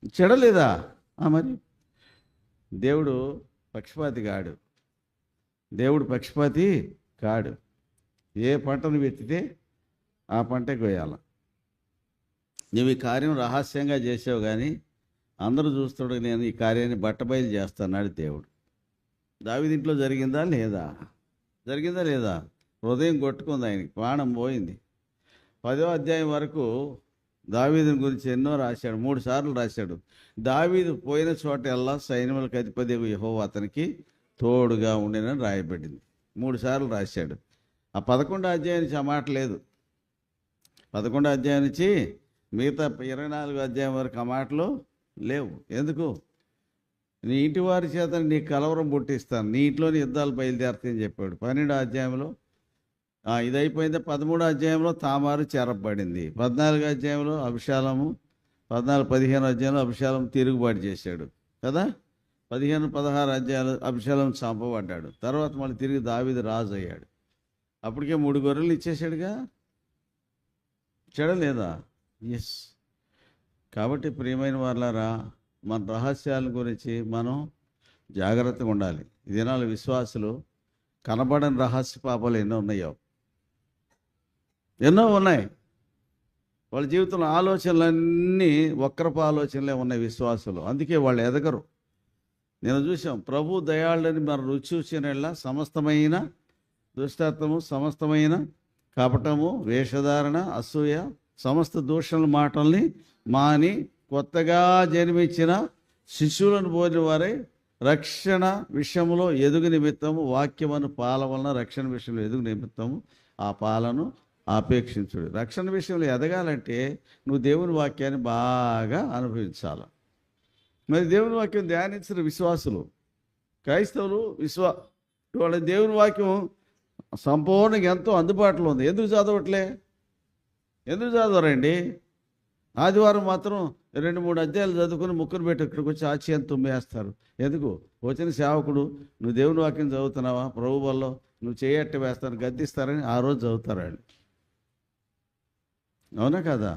ఇచ్చాడా? మరి దేవుడు పక్షపాతి కాడు. ఏ పంటను వెతితే ఆ పంటే కొయ్యాల. నువ్వు ఈ కార్యం రహస్యంగా చేసావు, కానీ అందరూ చూస్తాడు. నేను ఈ కార్యాన్ని బట్టబయలు చేస్తాన్నాడు దేవుడు. దావీదు ఇంట్లో జరిగిందా లేదా? హృదయం కొట్టుకుంది, ఆయనకి ప్రాణం పోయింది. 10వ అధ్యాయం వరకు దావీదుని గురించి ఎన్నో రాశాడు. 3 సార్లు రాశాడు. దావీదు పోయిన చోట ఎల్లా సైన్యములకు అధిపతి యెహోవా అతనికి తోడుగా ఉండేనని రాయబడింది. 3 సార్లు రాశాడు. ఆ 11వ అధ్యాయం నుంచి ఆ మాట లేదు. 11వ అధ్యాయం నుంచి మిగతా 24వ అధ్యాయం వరకు ఆ మాటలు లేవు. ఎందుకు? నీ ఇంటి వారి చేత నీ కలవరం పుట్టిస్తాను, నీ ఇంట్లోని యుద్ధాలు బయలుదేరుతాయని చెప్పాడు 12వ అధ్యాయంలో. ఇది అయిపోయింది. 13వ అధ్యాయంలో తామారు చెరపబడింది. 14వ అధ్యాయంలో అభిషాలము, 15వ అధ్యాయంలో అభిషాలం తిరుగుబాటు చేశాడు కదా. 15, 16 అధ్యాయాలు అభిషాలం చంపబడ్డాడు. తర్వాత మళ్ళీ తిరిగి దావీదు రాజు అయ్యాడు. అప్పటికే 3 గొర్రెలు ఇచ్చేసాడుగా. లేదా? ఎస్. కాబట్టి ప్రియమైన వాళ్ళారా, మన రహస్యాల గురించి మనం జాగ్రత్తగా ఉండాలి. ఈ దినాల విశ్వాసులు కనబడని రహస్య పాపాలు ఎన్నో ఉన్నాయో, ఎన్నో ఉన్నాయి. వాళ్ళ జీవితంలో ఆలోచనలన్నీ వక్రపు ఆలోచనలే ఉన్నాయి విశ్వాసులు. అందుకే వాళ్ళు ఎదగరు. నేను చూసాం, ప్రభు దయాళుని మనం రుచి చూసిన సమస్తమైన దుష్టత్వము, సమస్తమైన కపటము, వేషధారణ, అసూయ, సమస్త దూషణ మాటల్ని మాని కొత్తగా జన్మించిన శిశువులను పోలిన వారే రక్షణ విషయంలో ఎదుగు నిమిత్తము వాక్యమును పాల వలన రక్షణ విషయంలో ఎదుగు నిమిత్తము ఆ పాలను ఆపేక్షించుడు. రక్షణ విషయంలో ఎదగాలంటే నువ్వు దేవుని వాక్యాన్ని బాగా అనుభవించాలి. మరి దేవుని వాక్యం ధ్యానించిన విశ్వాసులు, క్రైస్తవులు, వాళ్ళ దేవుని వాక్యం సంపూర్ణంగా ఎంతో అందుబాటులో ఉంది. ఎందుకు చదవట్లే? ఎందుకు చదవరండి? ఆదివారం మాత్రం 2-3 అధ్యాయాలు చదువుకుని ముక్కును పెట్టి ఇక్కడికి వచ్చి ఆచరణ తుమ్మేస్తారు. ఎందుకు? వచ్చిన సేవకుడు నువ్వు దేవుని వాక్యం చదువుతున్నావా, ప్రభు వల్ల నువ్వు చేయట్టు వేస్తాను గద్దిస్తారని ఆ రోజు చదువుతారండి. అవునా కదా?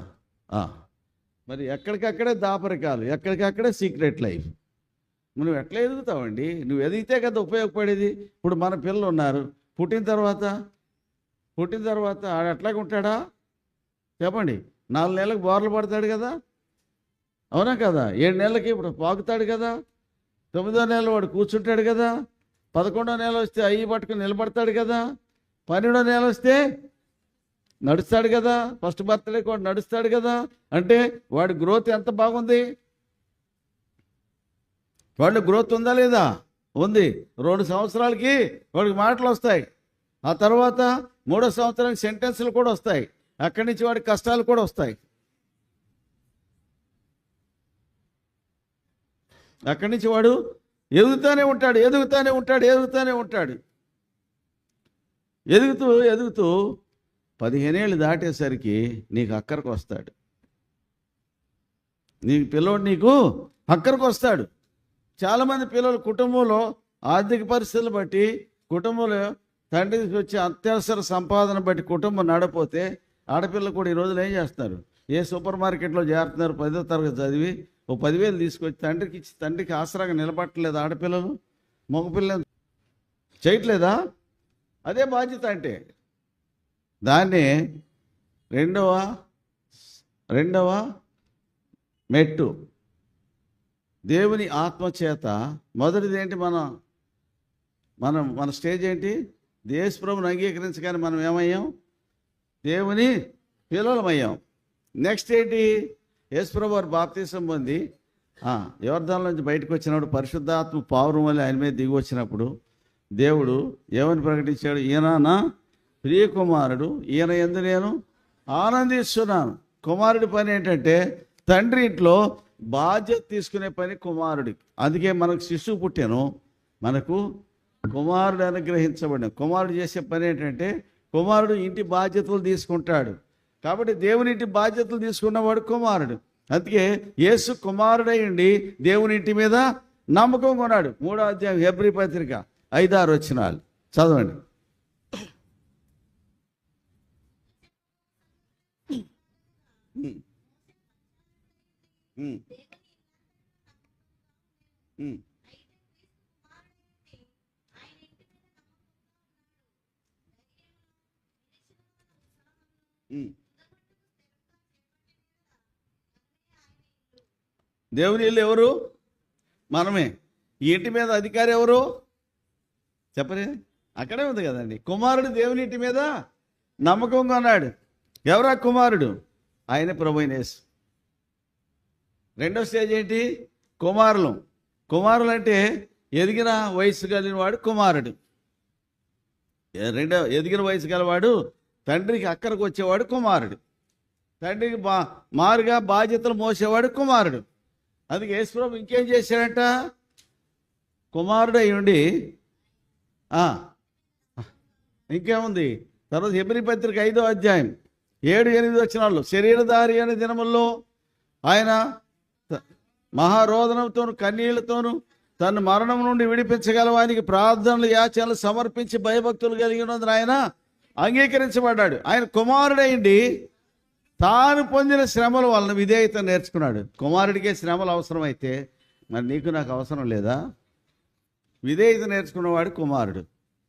మరి ఎక్కడికక్కడే దాపరికాలు, ఎక్కడికక్కడే సీక్రెట్ లైఫ్. నువ్వు ఎట్లా ఎదుగుతావండి? నువ్వు ఎదిగితే కదా ఉపయోగపడేది. ఇప్పుడు మన పిల్లలు ఉన్నారు, పుట్టిన తర్వాత ఆడు ఎట్లాగ ఉంటాడా చెప్పండి? 4 నెలలకు బోర్లు పడతాడు కదా, అవునా కదా? 7 నెలలకి ఇప్పుడు పాకుతాడు కదా, 9వ నెల వాడు కూర్చుంటాడు కదా, 11వ నెల వస్తే అయ్యి పట్టుకుని నిలబడతాడు కదా, 12వ నెల వస్తే నడుస్తాడు కదా, ఫస్ట్ బర్త్డేకి వాడు నడుస్తాడు కదా. అంటే వాడి గ్రోత్ ఎంత బాగుంది? వాడి గ్రోత్ ఉందా లేదా? ఉంది. 2 సంవత్సరాలకి వాడికి మాటలు వస్తాయి. ఆ తర్వాత 3వ సంవత్సరానికి సెంటెన్స్లు కూడా వస్తాయి. అక్కడి నుంచి వాడికి కష్టాలు కూడా వస్తాయి. అక్కడి నుంచి వాడు ఎదుగుతూనే ఉంటాడు. ఎదుగుతూ 15 ఏళ్ళు దాటేసరికి నీకు అక్కరకు వస్తాడు. పిల్లోడు నీకు అక్కరకు వస్తాడు. చాలామంది పిల్లలు కుటుంబంలో ఆర్థిక పరిస్థితులు బట్టి, కుటుంబంలో తండ్రికి వచ్చే అత్యవసర సంపాదన బట్టి కుటుంబం నడపోతే ఆడపిల్లలు కూడా ఈ రోజులు ఏం చేస్తున్నారు? ఏ సూపర్ మార్కెట్లో చేరుతున్నారు, 10వ తరగతి చదివి ఓ 10,000 తీసుకొచ్చి తండ్రికి ఇచ్చి తండ్రికి ఆసరాగా నిలబట్టలేదు ఆడపిల్లలు. మగపిల్లలు చేయట్లేదా? అదే బాధ్యత. అంటే దాన్ని రెండవ మెట్టు దేవుని ఆత్మచేత. మొదటిది ఏంటి? మన స్టేజ్ ఏంటి? యేసుప్రభుని అంగీకరించగానే మనం ఏమయ్యాం? దేవుని పిల్లలమయ్యాం. నెక్స్ట్ ఏంటి? యేసుప్రభు వారు బాప్తీసం పొంది యోర్దాను నుంచి బయటకు వచ్చినప్పుడు పరిశుద్ధాత్మ పావురం వల్ల ఆయన మీద దిగి వచ్చినప్పుడు దేవుడు ఏమని ప్రకటించాడు? ఈయన నా ప్రియ కుమారుడు, ఈయన యందు నేను ఆనందిస్తున్నాను. కుమారుడి పని ఏంటంటే తండ్రి ఇంట్లో బాధ్యత తీసుకునే పని కుమారుడి. అందుకే మనకు శిశువు పుట్టాను, మనకు కుమారుడు అనుగ్రహించబడిన. కుమారుడు చేసే పని ఏంటంటే కుమారుడు ఇంటి బాధ్యతలు తీసుకుంటాడు. కాబట్టి దేవుని ఇంటి బాధ్యతలు తీసుకున్నవాడు కుమారుడు. అందుకే యేసు కుమారుడయ్యండి దేవుని ఇంటి మీద నమ్మకం కొన్నాడు. 3వ అధ్యాయం హెబ్రీ పత్రిక 5-6 వచనాలు చదవండి. దేవుని ఇల్లు ఎవరు? మనమే. ఈ ఇంటి మీద అధికారి ఎవరు చెప్పరే? అక్కడే ఉంది కదండి. కుమారుడు దేవుని ఇంటి మీద నమ్మకంగా ఉన్నాడు. ఎవరా కుమారుడు? ఆయన ప్రభువైన యేసు. రెండో స్టేజ్ ఏంటి? కుమారులు అంటే ఎదిగిన వయసు కలిగిన వాడు కుమారుడు. ఎదిగిన వయసు గలవాడు తండ్రికి అక్కడికి వచ్చేవాడు కుమారుడు. తండ్రికి మారుగా బాధ్యతలు మోసేవాడు కుమారుడు. అందుకే యేసు ప్రభు ఇంకేం చేశాడంట? కుమారుడు అయి ఉండి ఇంకేముంది తర్వాత హెబ్రీ పత్రిక 5వ అధ్యాయం 7-8 వచనాల్లో శరీరధారి అనే దినముల్లో ఆయన మహారోదనంతోను కన్నీళ్లతోను తన మరణం నుండి విడిపించగలవానికి ప్రార్థనలు యాచనలు సమర్పించి భయభక్తులు కలిగి ఉన్నందున ఆయన అంగీకరించబడ్డాడు. ఆయన కుమారుడైండి తాను పొందిన శ్రమల వలన విధేయత నేర్చుకున్నాడు. కుమారుడికే శ్రమలు అవసరమైతే మరి నీకు నాకు అవసరం లేదా? విధేయత నేర్చుకున్నవాడు కుమారుడు.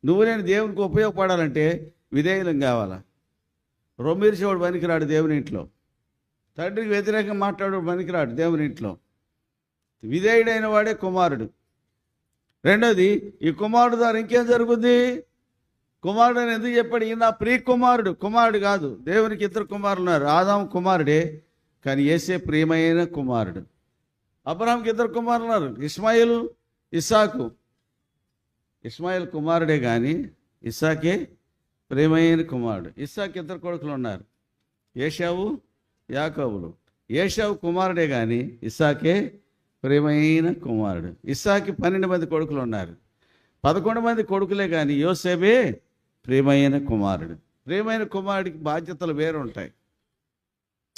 నువ్వు నేను దేవునికి ఉపయోగపడాలంటే విధేయులం కావాలా. రొమ్మిరిచేవాడు పనికిరాడు దేవుని ఇంట్లో. తండ్రికి వ్యతిరేకంగా మాట్లాడు పనికిరాడు దేవుని ఇంట్లో. విధేయుడైన వాడే కుమారుడు. రెండోది, ఈ కుమారుడు ద్వారా ఇంకేం జరుగుద్ది? కుమారుడు అని ఎందుకు చెప్పాడు? ఈయన నా ప్రియ కుమారుడు. కుమారుడు కాదు, దేవునికి ఇద్దరు కుమారులు ఉన్నారు. ఆదాము కుమారుడే, కానీ యేసే ప్రియమైన కుమారుడు. అబ్రహాంకి ఇద్దరు కుమారులు ఉన్నారు, ఇస్మాయిలు, ఇస్సాకు. ఇస్మాయిల్ కుమారుడే కానీ ఇస్సాకే ప్రియమైన కుమారుడు. ఇస్సాకు ఇద్దరు కొడుకులు ఉన్నారు, ఏశావు, యాకోబులు. ఏశావు కుమారుడే కానీ ఇస్సాకే ప్రియమైన కుమారుడు. ఇస్సాకి 12 మంది కొడుకులు ఉన్నారు, 11 మంది కొడుకులే కానీ యోసేపే ప్రియమైన కుమారుడు. ప్రియమైన కుమారుడికి బాధ్యతలు వేరు ఉంటాయి.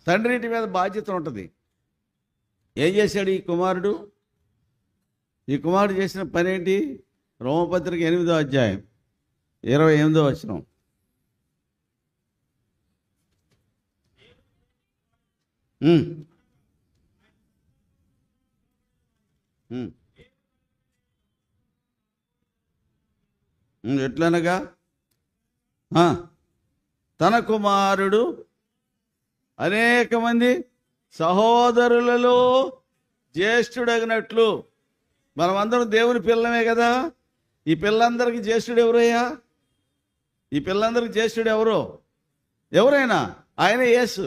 తండ్రి ఇంటి మీద బాధ్యత ఉంటుంది. ఏం చేశాడు ఈ కుమారుడు? ఈ కుమారుడు చేసిన పని ఏంటి? రోమపత్రిక 8వ అధ్యాయం 28వ వచనం. ఎట్లనగా తన కుమారుడు అనేక మంది సహోదరులలో జ్యేష్ఠుడగినట్లు. మనమందరం దేవుని పిల్లమే కదా. ఈ పిల్లందరికీ జ్యేష్ఠుడు ఎవరయ్యా? ఈ పిల్లందరికీ జ్యేష్ఠుడు ఎవరు? ఎవరైనా ఆయన యేసు.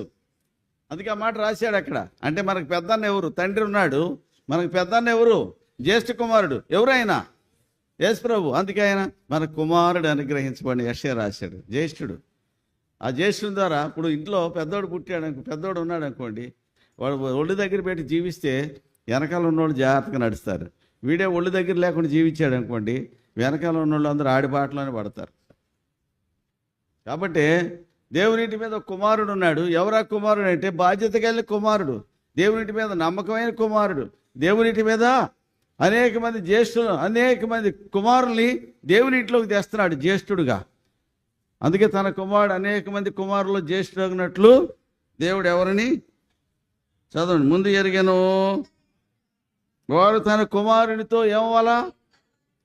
అందుకే ఆ మాట రాశాడు అక్కడ. అంటే మనకు పెద్దన్న ఎవరు? తండ్రి ఉన్నాడు. మనకు పెద్దన్న ఎవరు? జ్యేష్ఠ కుమారుడు. ఎవరైనా యేసు ప్రభు. అందుకే ఆయన మన కుమారుడు అనుగ్రహించబడి యెషయా రాశాడు, జ్యేష్ఠుడు. ఆ జ్యేష్ఠుని ద్వారా ఇప్పుడు ఇంట్లో పెద్దోడు పుట్టాడు, పెద్దోడు ఉన్నాడు అనుకోండి, వాడు ఒళ్ళు దగ్గర పెట్టి జీవిస్తే వెనకాల ఉన్నోళ్ళు జాగ్రత్తగా నడుస్తారు. వీడే ఒళ్ళు దగ్గర లేకుండా జీవించాడు అనుకోండి, వెనకాల ఉన్నోళ్ళు అందరూ ఆడిబాటలోనే పడతారు. కాబట్టి దేవునింటి మీద కుమారుడు ఉన్నాడు. ఎవరా కుమారుడు అంటే బాధ్యత కలిగిన కుమారుడు, దేవునింటి మీద నమ్మకమైన కుమారుడు. దేవునింటి మీద అనేక మంది జ్యేష్ఠులు, అనేక మంది కుమారుల్ని దేవునింట్లోకి తెస్తున్నాడు జ్యేష్ఠుడుగా. అందుకే తన కుమారుడు అనేక మంది కుమారులు జ్యేష్ఠుడగినట్లు దేవుడు ఎవరిని? చదవండి. ముందు ఎరిగెను వారు తన కుమారునితో ఏమవ్వాలా?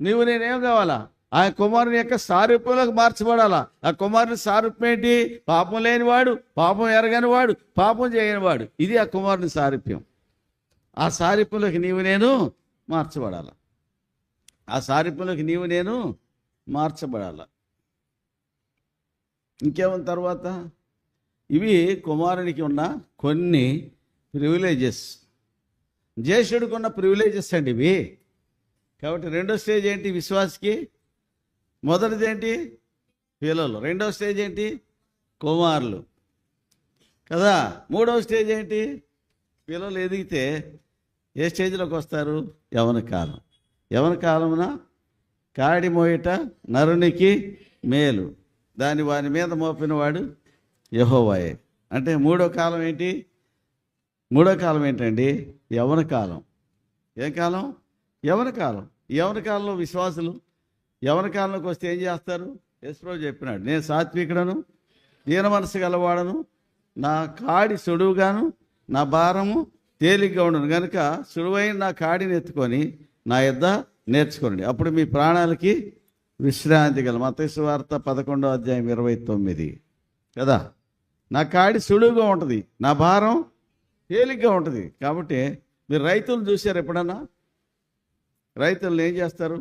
నీవు నేనేం కావాలా? ఆ కుమారుని యొక్క సారూప్యంలోకి మార్చబడాలా. ఆ కుమారుని సారూప్యం ఏంటి? పాపం లేనివాడు, పాపం ఎరగనివాడు, పాపం చేయనివాడు. ఇది ఆ కుమారుని సారూప్యం. ఆ సారూప్యంలోకి నీవు నేను మార్చబడాల. ఆ సారూప్యంలోకి నీవు నేను మార్చబడాల. ఇంకేమున్న తర్వాత? ఇవి కుమారునికి ఉన్న కొన్ని ప్రివిలేజెస్, జ్యేష్ఠుడికి ఉన్న ప్రివిలేజెస్ అండి ఇవి. కాబట్టి రెండో స్టేజ్ ఏంటి విశ్వాసకి? మొదటిది ఏంటి? పిల్లలు. రెండో స్టేజ్ ఏంటి? కుమారులు కదా. మూడవ స్టేజ్ ఏంటి? పిల్లలు ఎదిగితే ఏ స్టేజ్లోకి వస్తారు? యవన కాలం. యవన కాలమున కాడి మోయట నరునికి మేలు, దాని వాని మీద మోపినవాడు యెహోవాయే. అంటే మూడో కాలం ఏంటి? మూడో కాలం ఏంటండి? యవన కాలం. ఏ కాలం? యవన కాలం. యవన కాలంలో విశ్వాసులు యవన కాలంలోకి వస్తే ఏం చేస్తారు? యేసుప్రభు చెప్పినాడు, నేను సాత్వికుడను, దీన మనసు గలవాడను, నా కాడి సుడువుగాను, నా భారము తేలిగ్గా ఉండను కనుక సులువైన నా కాడిని ఎత్తుకొని నా యొద్ద నేర్చుకోండి, అప్పుడు మీ ప్రాణాలకి విశ్రాంతి గల. మత్తయి సువార్త 11వ అధ్యాయం 29 కదా. నా కాడి సులువుగా ఉంటుంది, నా భారం తేలిగ్గా ఉంటుంది. కాబట్టి మీరు రైతులు చూశారు ఎప్పుడన్నా? రైతులను ఏం చేస్తారు?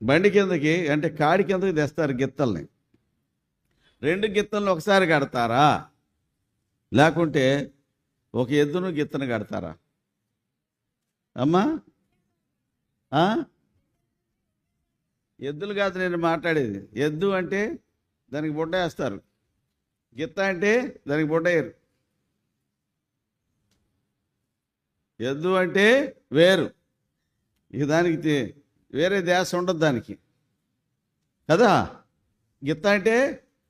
బండి కిందకి అంటే కాడి కిందకి తెస్తారు గిత్తల్ని. 2 గిత్తల్ని ఒకసారి కడతారా? లేకుంటే ఒక ఎద్దును గిత్తను కడతారా అమ్మా? ఎద్దులు కాదు నేను మాట్లాడేది. ఎద్దు అంటే దానికి బుడ్డ వేస్తారు, గిత్త అంటే దానికి బుడ్డ వేయరు. ఎద్దు అంటే వేరు, ఇక దానికి వేరే ధ్యాస ఉండదు దానికి కదా. గిత్త అంటే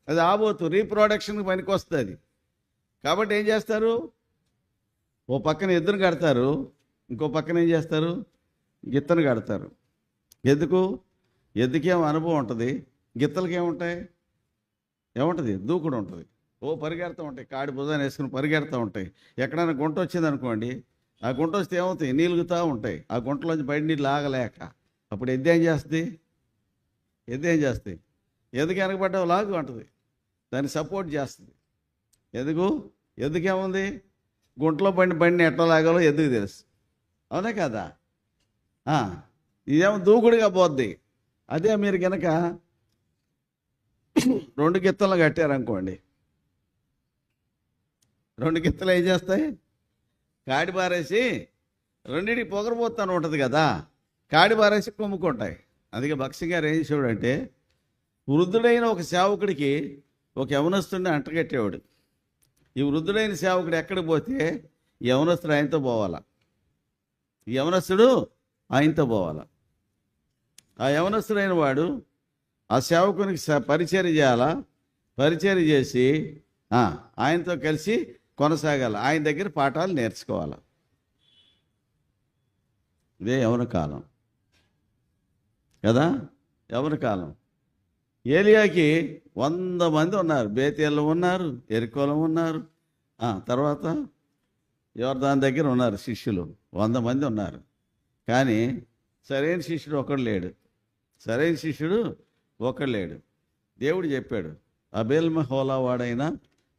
అది ఆబోతు, రీప్రొడక్షన్కి పనికి వస్తుంది అది. కాబట్టి ఏం చేస్తారు? ఓ పక్కన ఎద్దును కడతారు, ఇంకో పక్కన ఏం చేస్తారు? గిత్తను కడతారు. ఎందుకు? ఎద్దుకేమో అనుభవం ఉంటుంది, గిత్తలకి ఏముంటాయి? ఏముంటుంది? దూకుడు ఉంటుంది. ఓ పరిగెడతా ఉంటాయి, కాడి భుజాన్ని వేసుకుని పరిగెడతా ఉంటాయి. ఎక్కడైనా గుంట వచ్చింది అనుకోండి, ఆ గుంట వస్తే ఏమవుతాయి? నీలుగుతూ ఉంటాయి. ఆ గుంటలోంచి బయట నీళ్ళు ఆగలేక అప్పుడు ఎద్దు ఏం చేస్తుంది? ఎద్దు ఏం చేస్తుంది? ఎందుకు వెనకబడ్డావు లాగు అంటుంది, దాన్ని సపోర్ట్ చేస్తుంది. ఎందుకేముంది? గుంటలో బండిని ఎట్లా లాగాలో ఎద్దుకు తెలుసు, అవునా కదా? ఇదేమో దూకుడుగా పోద్ది. అదే మీరు కనుక 2 గిత్తలు కట్టారనుకోండి, 2 గిత్తలు ఏం చేస్తాయి? కాడి పారేసి రెండింటికి పొగరబోతాను ఉంటుంది కదా, కాడి పారేసి కొమ్ముకుంటాయి. అందుకే భక్సి గారు ఏం చేసేవాడంటే, వృద్ధుడైన ఒక సేవకుడికి ఒక యవనస్తుడిని అంటగట్టేవాడు. ఈ వృద్ధుడైన సేవకుడు ఎక్కడికి పోతే యవనస్తుడు ఆయనతో పోవాలా, యవనస్తుడు ఆయనతో పోవాలా. ఆ యవనస్తుడైన వాడు ఆ సేవకునికి పరిచర్య చేయాలా, పరిచర్య చేసి ఆయనతో కలిసి కొనసాగాల, ఆయన దగ్గర పాఠాలు నేర్చుకోవాలి. ఇదే యవన కాలం కదా, యవన కాలం. ఏలియాకి 100 మంది ఉన్నారు, బేతేల్లో ఉన్నారు, ఎరికోలో ఉన్నారు, తర్వాత యోర్దాను దగ్గర ఉన్నారు శిష్యులు, 100 మంది ఉన్నారు. కానీ సరైన శిష్యుడు ఒకడు లేడు, సరైన శిష్యుడు ఒకడు లేడు. దేవుడు చెప్పాడు, అబేల్మహోలా వాడైన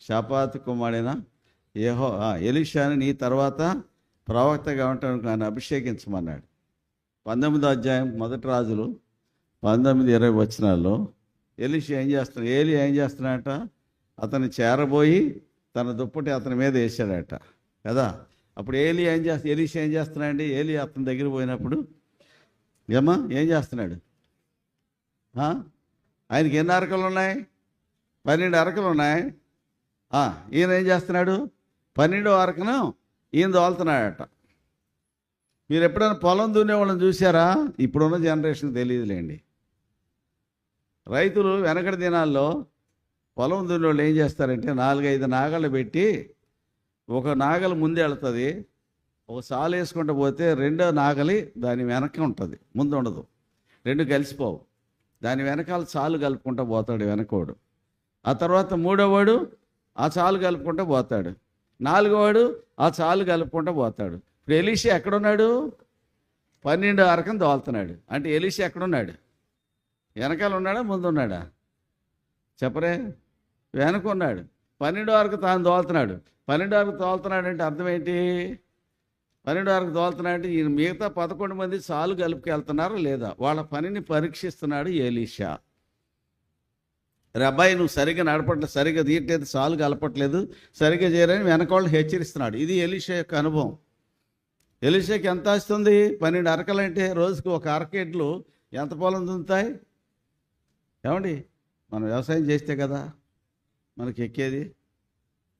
షాపాతు కుమారుడైన ఎలీషాని నీ తర్వాత ప్రవక్తగా ఉంటాను ఆయన అభిషేకించమన్నాడు. 19వ అధ్యాయం 1 రాజులు 19-20 వచనాల్లో ఏలి ఏం చేస్తున్నాడట? అతను చేరబోయి తన దుప్పటి అతని మీద వేసాడట కదా. అప్పుడు ఎలీషా ఏం చేస్తున్నాడండి? ఏలి అతని దగ్గర పోయినప్పుడు ఏం చేస్తున్నాడు? ఆయనకి ఎన్ని అరకలు ఉన్నాయి? 12 అరకలు ఉన్నాయి. ఈయన ఏం చేస్తున్నాడు? 12వ అరకను ఈయన దోలుతున్నాడట. మీరు ఎప్పుడైనా పొలం దున్నేవాళ్ళని చూసారా? ఇప్పుడున్న జనరేషన్కి తెలియదులేండి. రైతులు వెనకటి దినాల్లో పొలం దున్నేవాళ్ళు ఏం చేస్తారంటే 4-5 నాగళ్ళు పెట్టి, ఒక నాగలి ముందు వెళుతుంది, ఒక సాలు వేసుకుంటూ పోతే రెండో నాగలి దాని వెనక ఉంటుంది, ముందు ఉండదు, 2 కలిసిపోవు. దాని వెనకాల చాలు కలుపుకుంటూ పోతాడు వెనకోడు. ఆ తర్వాత 3వవాడు ఆ చాలు కలుపుకుంటూ పోతాడు, 4వవాడు ఆ చాలు కలుపుకుంటూ పోతాడు. ఇప్పుడు ఎలీషా ఎక్కడున్నాడు? 12వ అరకం దోలుతున్నాడు. అంటే ఎలీషా ఎక్కడున్నాడు? వెనకాల ఉన్నాడా, ముందు ఉన్నాడా? చెప్పరే. వెనక ఉన్నాడు. 12వ అరకు తాను దోలుతున్నాడు. 12వ అరకు దోలుతున్నాడు అంటే అర్థం ఏంటి? 12వ అరకు దోలుతున్నాడు అంటే ఈయన మిగతా 11 మంది చాలు కలుపుకెళ్తున్నారా లేదా, వాళ్ళ పనిని పరీక్షిస్తున్నాడు ఎలీషా. అబ్బాయి నువ్వు సరిగ్గా నడపట్లేదు, సరిగ్గా తీయట్లేదు, చాలు కలపట్లేదు, సరిగ్గా చేయరని వెనకాళ్ళు హెచ్చరిస్తున్నాడు. ఇది ఎలీషా యొక్క అనుభవం. ఎలీషాకి ఎంత వస్తుంది? 12 అరకలంటే రోజుకి ఒక అరకెడ్లు ఎంత పొలం దున్నుతాయి? ఏమండి, మనం వ్యవసాయం చేస్తే కదా మనకి ఎక్కేది,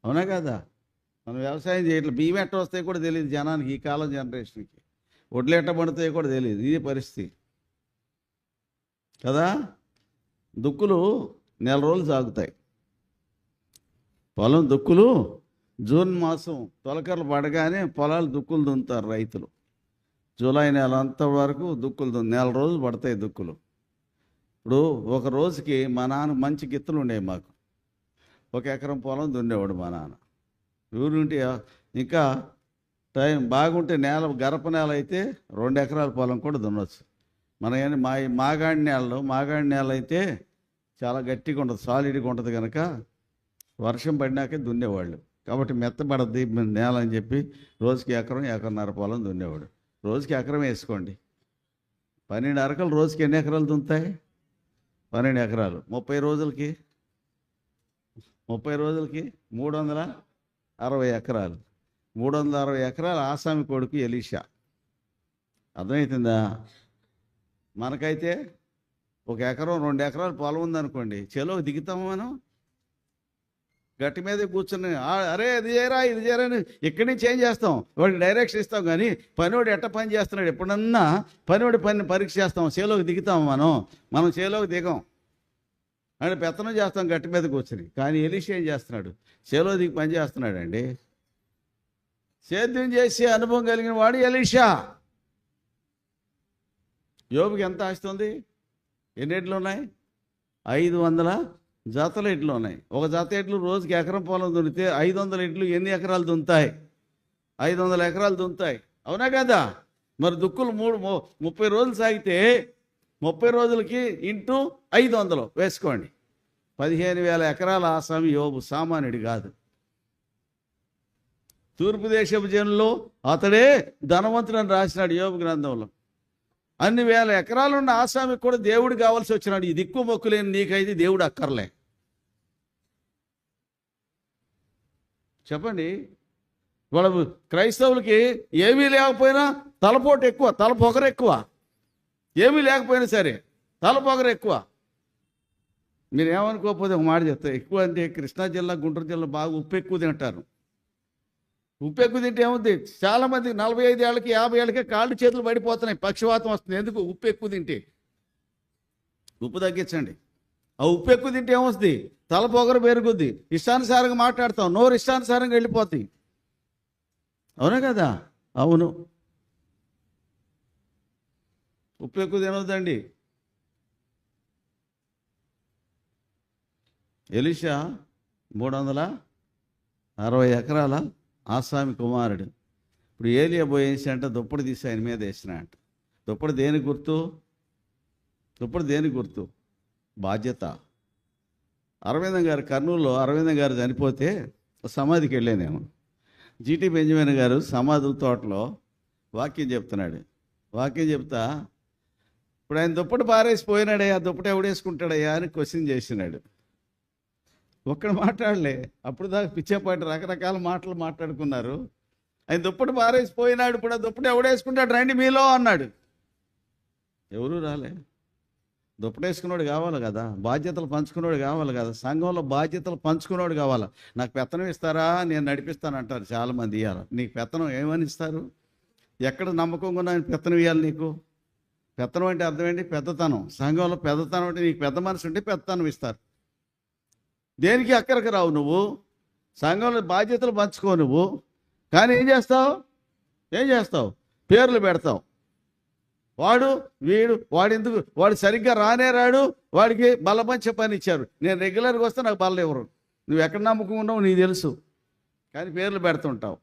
అవునా కదా? మనం వ్యవసాయం చేయట్లేదు, బియ్యం ఎట్ట వస్తాయి కూడా తెలియదు జనానికి, ఈ కాలం జనరేషన్కి వడ్లు ఎట్ట పడుతాయో కూడా తెలియదు. ఇది పరిస్థితి కదా. దుక్కులు నెల రోజులు సాగుతాయి. పొలం దుక్కులు జూన్ మాసం తొలకరలు పడగానే పొలాలు దుక్కులు దున్నుతారు రైతులు. జూలై నెల అంత వరకు దుక్కులు నెల రోజులు పడతాయి దుక్కులు. ఇప్పుడు ఒక రోజుకి మా నాన్న మంచి గిత్తలు ఉండేవి మాకు. 1 ఎకరం పొలం దున్నేవాడు మా నాన్న. ఊరుంటే ఇంకా టైం బాగుంటే నేల గరప నేల అయితే 2 ఎకరాల పొలం కూడా దున్నవచ్చు. మన మాగాడి నేల అయితే చాలా గట్టిగా ఉంటుంది, సాలిడ్గా ఉంటుంది కనుక వర్షం పడినాకే దున్నేవాళ్ళు. కాబట్టి మెత్తబడద్ది నేల అని చెప్పి రోజుకి ఎకరం-1.5 పొలం దున్నేవాడు. రోజుకి ఎకరం వేసుకోండి, 12 అరకలు రోజుకి ఎన్ని ఎకరాలు దున్నుతాయి? 12 ఎకరాలు 30 రోజులకి 360 ఎకరాలు. 360 ఎకరాలు ఆసామి కొడుకు ఎలీషా. అర్థమవుతుందా? మనకైతే 1 ఎకరం 2 ఎకరాలు పొలం ఉందనుకోండి, చెలో దిగుతాము మనం. గట్టి మీద కూర్చుని అరే ఇది చేయరా అని ఇక్కడి నుంచి ఏం చేస్తాం? వాడికి డైరెక్షన్ ఇస్తాం. కానీ పనివాడు ఎట్ట పని చేస్తున్నాడు ఎప్పుడన్నా పనివాడి పనిని పరీక్ష చేస్తాం. చేలోకి దిగుతాము మనం చేలోకి దిగం అంటే పెత్తనం చేస్తాం గట్టి మీద కూర్చుని. కానీ ఎలీషా ఏం చేస్తున్నాడు? చేలో దిగి పని చేస్తున్నాడు అండి. సేద్యం చేసే అనుభవం కలిగిన వాడు ఎలీషా. యోబుకి ఎంత ఆస్తుంది? ఎన్ని ఎడ్లు ఉన్నాయి? 500 జతల ఎడ్లు ఉన్నాయి. ఒక జత ఎడ్లు రోజుకి ఎకరం పొలం దున్నితే 500 ఎడ్లు ఎన్ని ఎకరాలు దున్నుతాయి? 500 ఎకరాలు దున్నుతాయి, అవునా కదా? మరి దుక్కులు 30 రోజులు సాగితే 30 రోజులకి ఇంటూ 500 వేసుకోండి. 15,000 ఎకరాల ఆసామి యోబు సామాన్యుడి కాదు. తూర్పు దేశపు జనుల్లో అతడే ధనవంతుడని రాసినాడు యోబు గ్రంథంలో. అన్ని వేల ఎకరాలున్న ఆసామికి కూడా దేవుడు కావాల్సి వచ్చినాడు. ఈ దిక్కు మొక్కులేని నీకైతే దేవుడు అక్కర్లే. చెప్పండి. వాళ్ళ క్రైస్తవులకి ఏమీ లేకపోయినా తలపోటు ఎక్కువ, తలపొగరు ఎక్కువ. ఏమీ లేకపోయినా సరే తలపొగరు ఎక్కువ. మీరు ఏమనుకోకపోతే ఒక మాట చెప్తా, ఎక్కువ అంటే కృష్ణా జిల్లా, గుంటూరు జిల్లా బాగా ఉప్పు ఎక్కువ తింటారు. ఉప్పు ఎక్కువ తింటే ఏముంది, చాలామంది 45 ఏళ్ళకి 50 ఏళ్ళకే కాళ్ళు చేతులు పడిపోతున్నాయి, పక్షవాతం వస్తుంది. ఎందుకు? ఉప్పు ఎక్కువ తింటే. ఉప్పు తగ్గించండి. ఆ ఉప్పు ఎక్కువ తింటే ఏమొస్తుంది? తలపొగరు పెరుగుద్ది, ఇష్టానుసారంగా మాట్లాడతాం, నోరు ఇష్టానుసారంగా వెళ్ళిపోతాయి. అవునా కదా? అవును. ఉప్పు ఎక్కువ తినవద్దండి. ఎలీషా 360 ఎకరాల ఆసామి కుమారుడు. ఇప్పుడు ఏలియా పోయేసి అంటే దుప్పటి తీసి ఆయన మీద వేసిన అంట. దుప్పటి దేనికి గుర్తు? దుప్పటి దేనికి గుర్తు? బాధ్యత. అరవిందం గారు కర్నూలులో అరవిందం గారు చనిపోతే సమాధికి వెళ్ళానేమో. జీటీ బెంజమిన్ గారు సమాధుల తోటలో వాక్యం చెప్తున్నాడు. వాక్యం చెప్తా, ఇప్పుడు ఆయన దుప్పటి పారేసిపోయినాడయ్యా, దుప్పటి ఎవడేసుకుంటాడయ్యా అని క్వశ్చన్ చేసినాడు. ఒక్కడు మాట్లాడలే. అప్పుడు దాకా పిచ్చేపాటి రకరకాల మాటలు మాట్లాడుకున్నారు. ఆయన దుప్పటి పారేసిపోయినాడు, ఇప్పుడు ఆ దుప్పటి ఎవడేసుకుంటాడు రండి మీలో అన్నాడు. ఎవరూ రాలే. దుప్పటేసుకున్నాడు కావాలి కదా, బాధ్యతలు పంచుకున్నాడు కావాలి కదా, సంఘంలో బాధ్యతలు పంచుకున్నాడు కావాలా. నాకు పెత్తనం ఇస్తారా, నేను నడిపిస్తాను అంటారు చాలామంది. ఇవ్వాలి నీకు పెత్తనం ఏమని ఇస్తారు? ఎక్కడ నమ్మకంగా ఉన్నా పెత్తనం ఇవ్వాలి నీకు? పెత్తనం అంటే అర్థం ఏంటి? పెద్దతనం. సంఘంలో పెద్దతనం అంటే నీకు పెద్ద మనసు ఉంటే పెద్దతనం ఇస్తారు. దేనికి అక్కడికి రావు నువ్వు, సంఘంలో బాధ్యతలు పంచుకో నువ్వు. కానీ ఏం చేస్తావు? పేర్లు పెడతావు. వాడు వీడు వాడెందుకు, వాడు సరిగ్గా రానే రాడు, వాడికి బలపంచే పని ఇచ్చారు, నేను రెగ్యులర్గా వస్తే నాకు బలం ఎవరు, నువ్వు ఎక్కడ నమ్మకం ఉన్నావు నీకు తెలుసు, కానీ పేర్లు పెడుతుంటావు.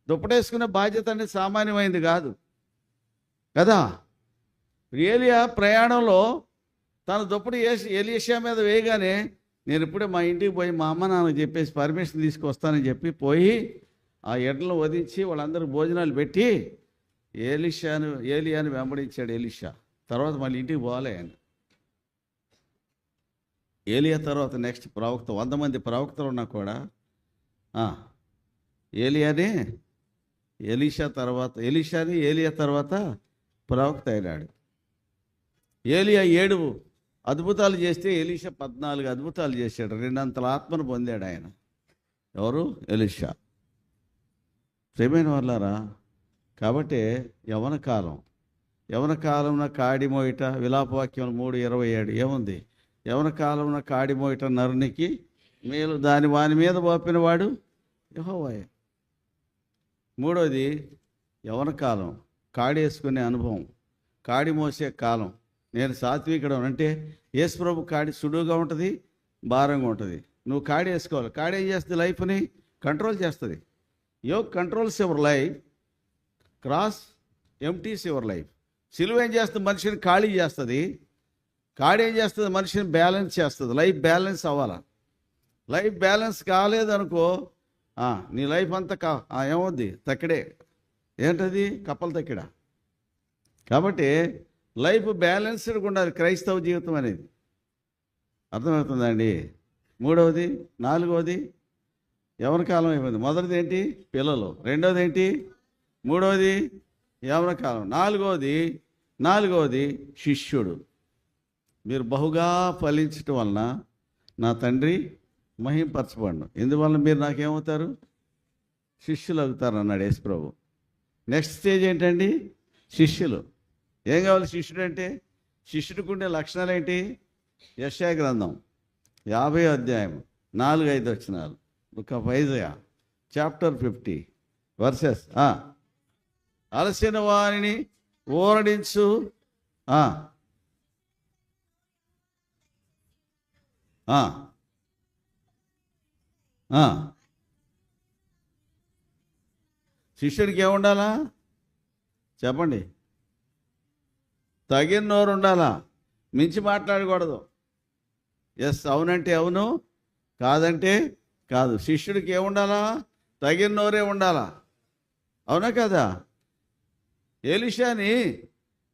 దుప్పటేసుకునే బాధ్యత అనేది సామాన్యమైంది కాదు కదా. ఏలియా ప్రయాణంలో తన దుప్పటి ఎలీషా మీద వేయగానే, నేను ఇప్పుడే మా ఇంటికి పోయి మా అమ్మ నాన్నకు చెప్పేసి పర్మిషన్ తీసుకొస్తానని చెప్పి పోయి ఆ ఎడ్లను వధించి వాళ్ళందరికీ భోజనాలు పెట్టి ఏలియాని వెంబడించాడు ఎలీషా. తర్వాత మళ్ళీ ఇంటికి పోలే ఆయన. ఏలియా తర్వాత నెక్స్ట్ ప్రవక్త, 100 మంది ప్రవక్తలు ఉన్నా కూడా ఏలియాని ఏలియా తర్వాత ప్రవక్త అయినాడు. ఏలియా 7 అద్భుతాలు చేస్తే ఎలీషా 14 అద్భుతాలు చేశాడు. 2 అంతల ఆత్మను పొందాడు ఆయన. ఎవరు? ఎలీషా. ప్రియమైన వాళ్ళారా, కాబట్టి యవన కాలంన కాడి మోయిట, విలాపవాక్యం 3:27 ఏముంది? యవన కాలంన కాడి మోయిట నరునికి మేలు, వాని మీద మోపినవాడు యెహోవాయే. 3వది యవన కాలం, కాడి వేసుకునే అనుభవం, కాడి మోసే కాలం. నేను సాత్వికుడు అంటే యేసు ప్రభు కాడి సుడువుగా ఉంటుంది, భారంగా ఉంటుంది. నువ్వు కాడి వేసుకోవాలి. కాడి ఏం చేస్తుంది? లైఫ్ని కంట్రోల్ చేస్తుంది. యోగ్ controls your life, cross empties your life. సిలువ ఏం చేస్తుంది? మనిషిని ఖాళీ చేస్తుంది. కాడి ఏం చేస్తుంది? మనిషిని బ్యాలెన్స్ చేస్తుంది. లైఫ్ బ్యాలెన్స్ అవ్వాలా. లైఫ్ బ్యాలెన్స్ కాలేదనుకో నీ లైఫ్ అంతా ఏమవుద్ది? తక్కిడే. ఏంటది? కప్పలు తక్కిడ. కాబట్టి లైఫ్ బ్యాలెన్స్డ్గా ఉండాలి క్రైస్తవ జీవితం అనేది. అర్థమవుతుందండి? 3వది 4వది యవన కాలం అయిపోయింది. మొదటిది ఏంటి? పిల్లలు. 2వది ఏంటి? 3వది యవన కాలం. 4వది శిష్యుడు. మీరు బహుగా ఫలించటం వలన నా తండ్రి మహింపరచబడను. ఎందువల్ల మీరు నాకేమవుతారు? శిష్యులు అవుతారు అన్నాడు యేసు ప్రభు. నెక్స్ట్ స్టేజ్ ఏంటండి? శిష్యులు. ఏం కావాలి శిష్యుడు అంటే? శిష్యుడికి ఉండే లక్షణాలు ఏంటి? యెషయా గ్రంథం 50వ అధ్యాయం 4-5 వచనాలు. Book of Isaiah chapter 50 versus. అలసిన వారిని ఊరడించు. శిష్యుడికి ఏముండాలా? చెప్పండి. తగిన నోరు ఉండాలా, మించి మాట్లాడకూడదు. ఎస్, అవునంటే అవును, కాదంటే కాదు. శిష్యుడికి ఏముండాలా? తగిన నోరే ఉండాలా. అవునా కదా? ఎలీషాని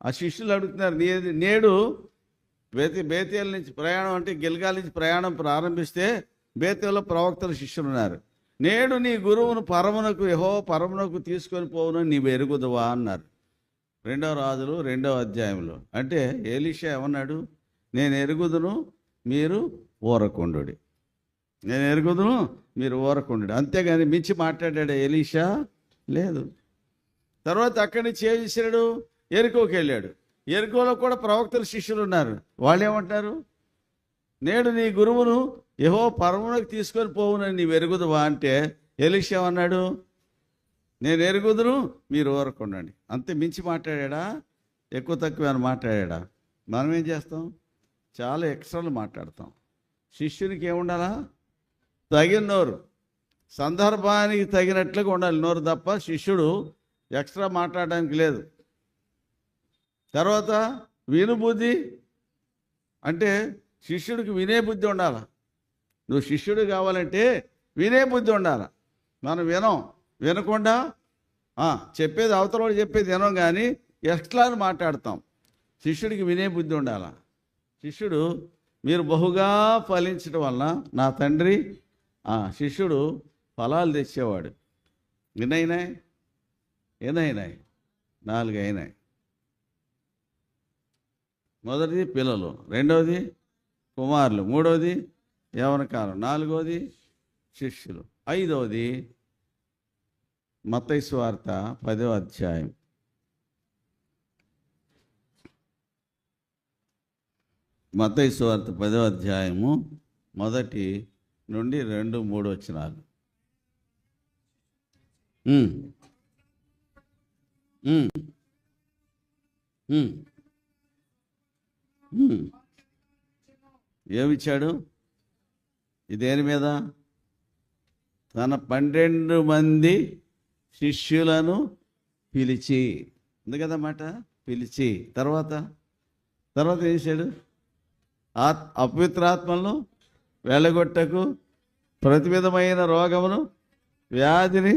ఆ శిష్యులు అడుగుతున్నారు, నేడు బేతేలు నుంచి ప్రయాణం, అంటే గిల్గాల్ నుంచి ప్రయాణం ప్రారంభిస్తే బేతేల్లో ప్రవక్తల శిష్యులు ఉన్నారు. నేడు నీ గురువును యెహోవా పరమునకు తీసుకొని పోవునని నీవు ఎరుగుదువా అన్నారు. 2వ రాజులు 2వ అధ్యాయంలో. అంటే ఎలీషా ఏమన్నాడు? నేను ఎరుగుదును, మీరు ఊరకుండుడి. నేను ఎరుగుదును, మీరు ఊరకుండుడి. అంతేగాని మించి మాట్లాడాడు ఎలీషా? లేదు. తర్వాత అక్కడి నుంచి ఏం చేశాడు? ఎరికోకి వెళ్ళాడు. ఎరికోలో కూడా ప్రవక్తల శిష్యులు ఉన్నారు. వాళ్ళు ఏమంటారు? నేడు నీ గురువును యెహోవా పరమునకు తీసుకొని పోవునని నీవు ఎరుగుదువా అంటే ఎలీషా అన్నాడు, నేను ఎరుగుదును, మీరు ఊరకుండండి. అంతే. మించి మాట్లాడా? ఎక్కువ తక్కువ అని మాట్లాడా? మనం ఏం చేస్తాం? చాలా ఎక్స్ట్రాలు మాట్లాడతాం. శిష్యునికి ఏముండాలా? తగిన నోరు, సందర్భానికి తగినట్లుగా ఉండాలి నోరు తప్ప శిష్యుడు ఎక్స్ట్రా మాట్లాడడానికి లేదు. తర్వాత వినుబుద్ధి, అంటే శిష్యుడికి వినే బుద్ధి ఉండాలి. నువ్వు శిష్యుడు కావాలంటే వినే బుద్ధి ఉండాలి. మనం వినకుండా చెప్పేది అవతల చెప్పేది వినం, కానీ ఎక్స్ట్రా మాట్లాడతాం. శిష్యుడికి వినే బుద్ధి ఉండాలి. శిష్యుడు, మీరు బహుగా ఫలించడం వలన నా తండ్రి, శిష్యుడు ఫలాలు తెచ్చేవాడు. ఎన్నైనాయి? 4 అయినాయి. మొదటిది పిల్లలు, 2వది కుమారులు, 3వది యవ్వనకాలం, 4వది శిష్యులు, 5వది మత్తయి సువార్త 10వ అధ్యాయం. మత్తయి సువార్త 10వ అధ్యాయము 1 నుండి 2, 3 వచనాలు. ఏమిచ్చాడు? ఇదేని మీద? తన 12 మంది శిష్యులను పిలిచి, ఉంది కదా మాట, పిలిచి తర్వాత ఏం చేశాడు? అపవిత్రాత్మలను వెళ్ళగొట్టకు, ప్రతి విధమైన రోగమును వ్యాధిని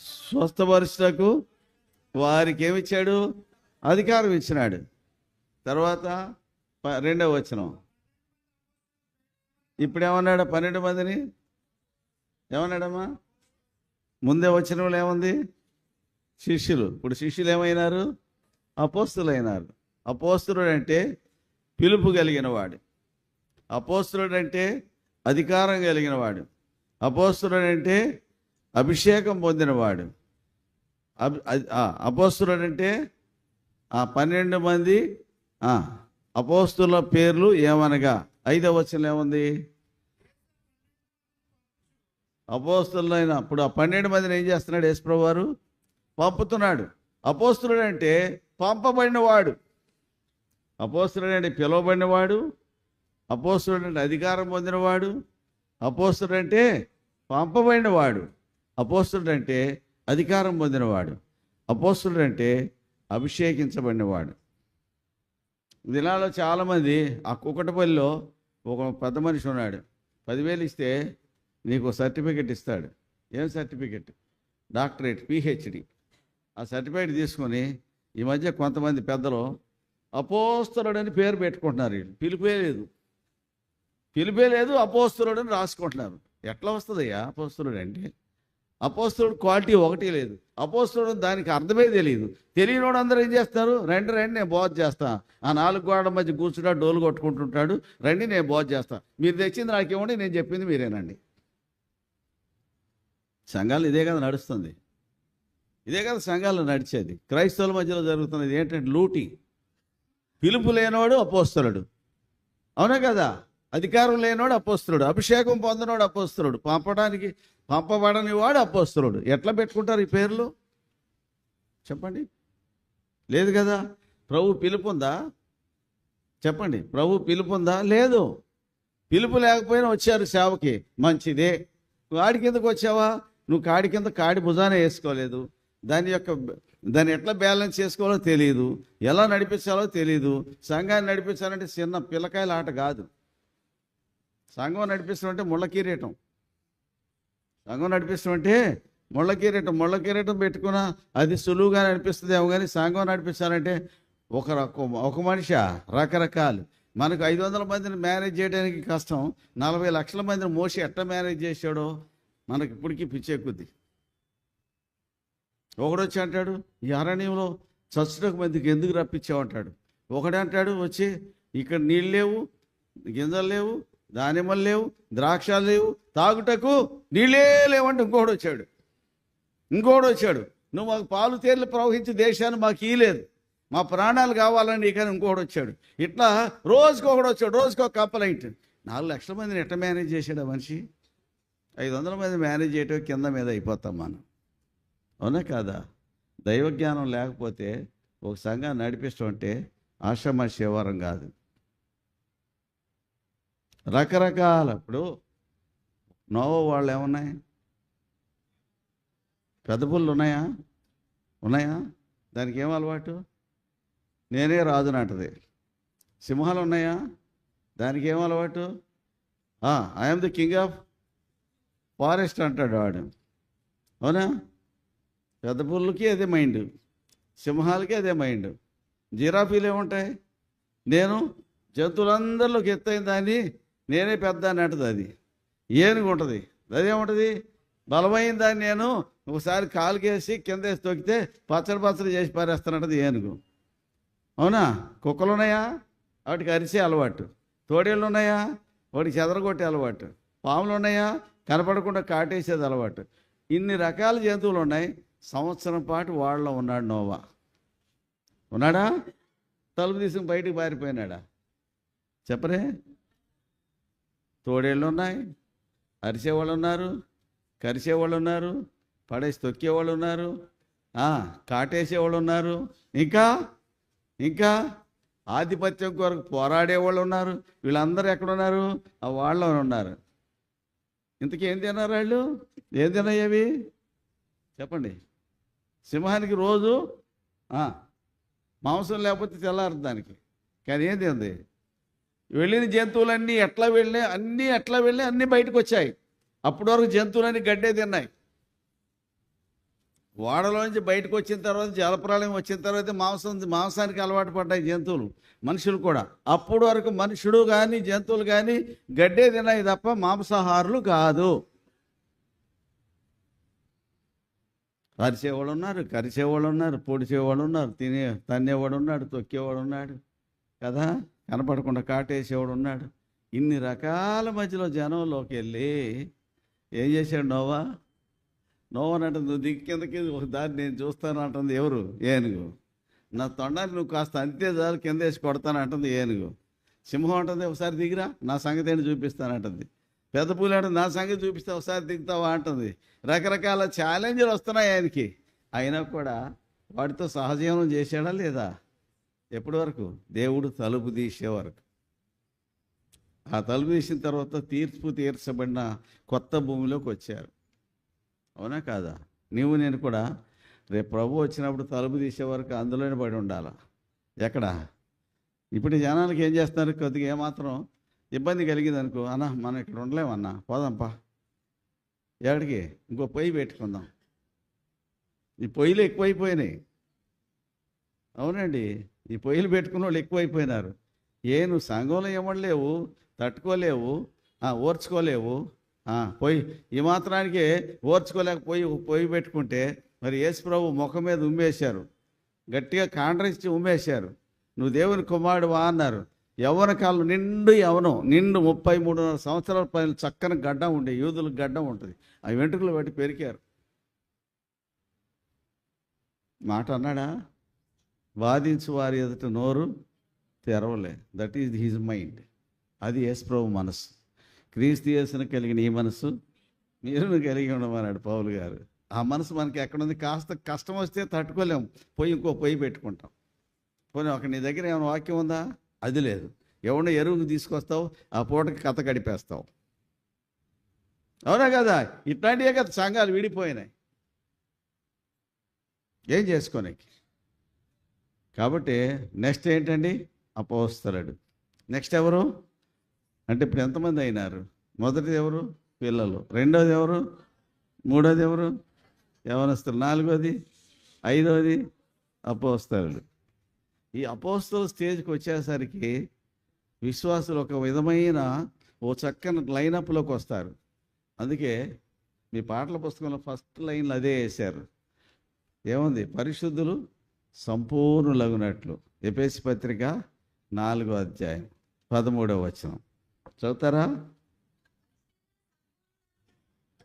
స్వస్థపరచుటకు వారికి ఏమిచ్చాడు? అధికారం ఇచ్చినాడు. తర్వాత 2వ వచనం. ఇప్పుడు ఏమన్నాడు? 12 మందిని ఏమన్నాడమ్మా? ముందే వచనంలో ఏముంది? శిష్యులు. ఇప్పుడు శిష్యులు ఏమైనారు? అపోస్తులైనారు. అపోస్తులుడు అంటే పిలుపు కలిగిన వాడు. అపోస్తులుడు అంటే అధికారం కలిగిన వాడు. అపోస్తులుడు అంటే అభిషేకం పొందినవాడు. అపోస్తులుడు అంటే 12 మంది అపోస్తుల పేర్లు ఏమనగా 5వ వచనం ఏముంది? అపోస్తులైన ఇప్పుడు ఆ 12 మందిని ఏం చేస్తున్నాడు? యేసుప్రభువు వారు పంపుతున్నాడు. అపోస్తులుడు అంటే పంపబడినవాడు. అపోస్తులుడు అంటే పిలువబడినవాడు. అపోస్తులుడు అంటే అధికారం పొందినవాడు. అపోస్తులుడు అంటే పంపబడినవాడు. అపోస్తులుడు అంటే అధికారం పొందినవాడు. అపోస్తులుడు అంటే అభిషేకించబడినవాడు. దినాల్లో చాలామంది ఆ కుకటపల్లిలో ఒక పెద్ద మనిషి ఉన్నాడు. 10,000 ఇస్తే నీకు సర్టిఫికెట్ ఇస్తాడు. ఏం సర్టిఫికెట్? Doctorate, PhD. ఆ సర్టిఫికెట్ తీసుకొని ఈ మధ్య కొంతమంది పెద్దలు అపోస్తలుడని పేరు పెట్టుకుంటున్నారు. పిలిపే లేదు, అపోస్తలుడని రాసుకుంటున్నారు. ఎట్లా వస్తుందయ్యా అపోస్తలుడు అంటే? అపోస్తలుడు క్వాలిటీ ఒకటి లేదు. అపోస్తలుడు దానికి అర్థమే తెలియదు. తెలియనోడు అందరూ ఏం చేస్తారు? రండి నేను బోధ చేస్తా. ఆ 4 గోడల మధ్య కూర్చుంటా డోలు కొట్టుకుంటుంటాడు. రండి నేను బోధ చేస్తా. మీరు తెచ్చింది నాకేమండి, నేను చెప్పింది మీరేనండి. సంఘాలు ఇదే కదా నడుస్తుంది. ఇదే కదా సంఘాలు నడిచేది. క్రైస్తవుల మధ్యలో జరుగుతున్నది ఏంటంటే లూటింగ్. పిలుపు లేనోడు అపోస్తలుడు, అవునా కదా? అధికారం లేనోడు అపోస్తలుడు, అభిషేకం పొందినోడు అపోస్తలుడు, పంపబడని వాడు అపోస్తలుడు. ఎట్లా పెట్టుకుంటారు ఈ పేర్లు? చెప్పండి. లేదు కదా. ప్రభు పిలుపుందా? చెప్పండి. ప్రభు పిలుపుందా? లేదు. పిలుపు లేకపోయినా వచ్చారు సేవకి, మంచిదే. కాడి కిందకు వచ్చావా? నువ్వు కాడి కింద కాడి భుజానే వేసుకోలేదు. దాని యొక్క దాన్ని ఎట్లా బ్యాలెన్స్ చేసుకోవాలో తెలియదు, ఎలా నడిపించాలో తెలియదు. సంఘాన్ని నడిపించాలంటే చిన్న పిల్లకాయల ఆట కాదు. సంఘం నడిపిస్తామంటే ముళ్ళ కిరీటం. సంఘం నడిపిస్తామంటే ముళ్ళ కిరీటం పెట్టుకున్నా అది సులువుగా నడిపిస్తుంది ఏమో, కానీ సంఘం నడిపించాలంటే ఒక మనిషి రకరకాలు. మనకు 500 మందిని మేనేజ్ చేయడానికి కష్టం, 40 లక్షల మందిని మోసి ఎట్లా మేనేజ్ చేశాడో మనకి ఇప్పటికీ పిచ్చెక్కుద్ది. ఒకడొచ్చి అంటాడు, ఈ అరణ్యంలో చచ్చుటకు మందికి ఎందుకు రప్పించావు? ఒకడే అంటాడు వచ్చి, ఇక్కడ నీళ్ళు లేవు, గింజలు లేవు, దానిమ్మలు లేవు, ద్రాక్షలు లేవు, తాగుటకు నీళ్ళే లేవంటే ఇంకోటి వచ్చాడు, నువ్వు మాకు పాలు తేర్లు ప్రవహించి దేశాన్ని మాకు ఇయ్యలేదు, మా ప్రాణాలు కావాలని కానీ ఇంకోటి వచ్చాడు. ఇట్లా రోజుకొకడు వచ్చాడు, రోజుకో కంప్లైంట్. 4 లక్షల మందిని ఎట్లా మేనేజ్ చేశాడు ఆ మనిషి? 500 మంది మేనేజ్ చేయటం కింద మీద అయిపోతాం మనం, అవునా కాదా? దైవజ్ఞానం లేకపోతే ఒక సంఘాన్ని నడిపిస్తూ ఉంటే ఆశ్రమ శివారం కాదు. రకరకాల ఇప్పుడు నోవా వాళ్ళు ఏమున్నాయి? పెద్ద పుల్లు ఉన్నాయా? దానికి ఏం అలవాటు? నేనే రాజుని అంటది. సింహాలు ఉన్నాయా? దానికి ఏం అలవాటు? I'm the king of forest అంటాడు వాడు, అవునా? పెద్ద పుల్లుకి అదే మైండ్, సింహాలకి అదే మైండ్. జిరాఫీలు ఏముంటాయి? నేను జంతువులందరిలోకి ఎత్తైన దాన్ని, నేనే పెద్ద అని అంటది. అది ఏనుగు ఉంటుంది, అదేముంటుంది? బలమైన దాన్ని నేను ఒకసారి కాలుకేసి కింద వేసి తొక్కితే పచ్చడి చేసి పారేస్తానంటది ఏనుగు, అవునా? కుక్కలు ఉన్నాయా? వాటికి అరిసే అలవాటు. తోడేళ్ళు ఉన్నాయా? వాటికి చెదరగొట్టే అలవాటు. పాములు ఉన్నాయా? కనపడకుండా కాటేసేది అలవాటు. ఇన్ని రకాల జంతువులు ఉన్నాయి. సంవత్సరం పాటు వాళ్ళలో ఉన్నాడు నోవా. ఉన్నాడా? తలుపు తీసుకుని బయటికి పారిపోయినాడా? చెప్పరే. తోడేళ్ళు ఉన్నాయి, అరిసేవాళ్ళు ఉన్నారు, కరిసేవాళ్ళు ఉన్నారు, పడేసి తొక్కేవాళ్ళు ఉన్నారు, కాటేసేవాళ్ళు ఉన్నారు, ఇంకా ఆధిపత్యం కొరకు పోరాడేవాళ్ళు ఉన్నారు. వీళ్ళందరూ ఎక్కడున్నారు? ఆ వాళ్ళలో ఉన్నారు. ఇంతకీ ఏం తిన్నారు వాళ్ళు? ఏం తిన్నాయేవి చెప్పండి. సింహానికి రోజు మాంసం లేకపోతే తెల్లారు దానికి, కానీ ఏం తింది? వెళ్ళిన జంతువులన్నీ ఎట్లా వెళ్ళి అన్నీ బయటకు వచ్చాయి. అప్పటి వరకు జంతువులన్నీ గడ్డే తిన్నాయి. ఓడలోంచి బయటకు వచ్చిన తర్వాత, జలప్రలయం వచ్చిన తర్వాత మాంసానికి అలవాటు పడ్డాయి జంతువులు, మనుషులు కూడా. అప్పటి వరకు మనుషుడు కానీ జంతువులు కానీ గడ్డే తిన్నాయి తప్ప మాంసాహారులు కాదు. అరిసేవాళ్ళు ఉన్నారు, కరిసేవాళ్ళు ఉన్నారు, పొడిచేవాళ్ళు ఉన్నారు, తన్నేవాడు ఉన్నాడు, తొక్కేవాడు ఉన్నాడు కదా, కనపడకుండా కాటేసేవాడు ఉన్నాడు. ఇన్ని రకాల మధ్యలో జనంలోకి వెళ్ళి ఏం చేశాడు నోవా అంటుంది, నువ్వు దిక్కు కిందకి ఒక దారి నేను చూస్తాను అంటుంది. ఎవరు? ఏనుగు. నా తొండాన్ని నువ్వు కాస్త అంతే చాలు కింద వేసి కొడతాను అంటుంది ఏనుగు. సింహం అంటుంది, ఒకసారి దిగిరా నా సంగతి ఏంటి చూపిస్తానంటుంది. పెద్ద పూలు అంటుంది, నా సంగతి చూపిస్తే ఒకసారి దిగుతావా అంటుంది. రకరకాల ఛాలెంజ్లు వస్తున్నాయి ఆయనకి. అయినా కూడా వాటితో సహజీవనం చేశాడా లేదా? ఎప్పటి వరకు? దేవుడు తలుపు తీసే వరకు. ఆ తలుపు తీసిన తర్వాత తీర్చబడిన కొత్త భూమిలోకి వచ్చారు, అవునా కాదా? నీవు నేను కూడా రేపు ప్రభు వచ్చినప్పుడు తలుపు తీసే వరకు అందులోనే పడి ఉండాలా. ఎక్కడ? ఇప్పుడు జనాలకి ఏం చేస్తున్నారు? కొద్దిగా ఏమాత్రం ఇబ్బంది కలిగింది అనుకో, అన్న మనం ఇక్కడ ఉండలేమన్నా, పోదాంపా. ఎక్కడికి? ఇంకో పొయ్యి పెట్టుకుందాం. ఈ పొయ్యిలు ఎక్కువైపోయినాయి, అవునండి. ఈ పొయ్యిలు పెట్టుకున్న వాళ్ళు ఎక్కువైపోయినారు. నువ్వు సంఘంలో ఏమడలేవు, తట్టుకోలేవు, ఓర్చుకోలేవు. పొయ్యి ఈ మాత్రానికే ఓర్చుకోలేకపోయి పొయ్యి పెట్టుకుంటే మరి యేసు ప్రభు ముఖం మీద ఉమ్మేశారు, గట్టిగా కాండ్రించి ఉమ్మేశారు. నువ్వు దేవుని కుమారుడువా అన్నారు. యవ్వన కాలం నిండు 33 సంవత్సరాల పైన చక్కని గడ్డం ఉండే, యూదులకు గడ్డం ఉంటుంది. ఆ వెంట్రుకలు బట్టి పెరికారు. మాట అన్నాడా? వాదించు వారి ఎదుట నోరు తెరవలే. That is his mind. అది యేసు ప్రభు మనసు. క్రీస్తు యేసును కలిగిన ఈ మనసు మీరును కలిగి ఉండమన్నాడు పౌలు గారు. ఆ మనసు మనకి ఎక్కడుంది? కాస్త కష్టం వస్తే తట్టుకోలేము, ఇంకో పొయ్యి పెట్టుకుంటాం. పోనీ ఒక నీ దగ్గర ఏమైనా వాక్యం ఉందా? అది లేదు. ఎవరినో ఎరువుకు తీసుకొస్తావు, ఆ పూటకి కథ గడిపేస్తావు, అవునా కదా? ఇట్లాంటివే కదా సంఘాలు విడిపోయినాయి. ఏం చేసుకోనికి. కాబట్టి నెక్స్ట్ ఏంటండి? అపోస్తలుడు. నెక్స్ట్ ఎవరు అంటే ఇప్పుడు ఎంతమంది అయినారు? మొదటిది ఎవరు? పిల్లలు. రెండోది ఎవరు? మూడోది ఎవరు? యవనస్తులు. నాలుగోది, ఐదోది అపోస్తలుడు. ఈ అపోస్తల స్టేజ్కి వచ్చేసరికి విశ్వాసులు ఒక విధమైన ఓ చక్కని లైనప్లోకి వస్తారు. అందుకే మీ పాటల పుస్తకంలో ఫస్ట్ లైన్లో అదే వేశారు. ఏముంది? పరిశుద్ధులు సంపూర్ణులగునట్లు. ఎఫెసీ పత్రిక 4వ అధ్యాయం 13వ వచనం చదువుతారా?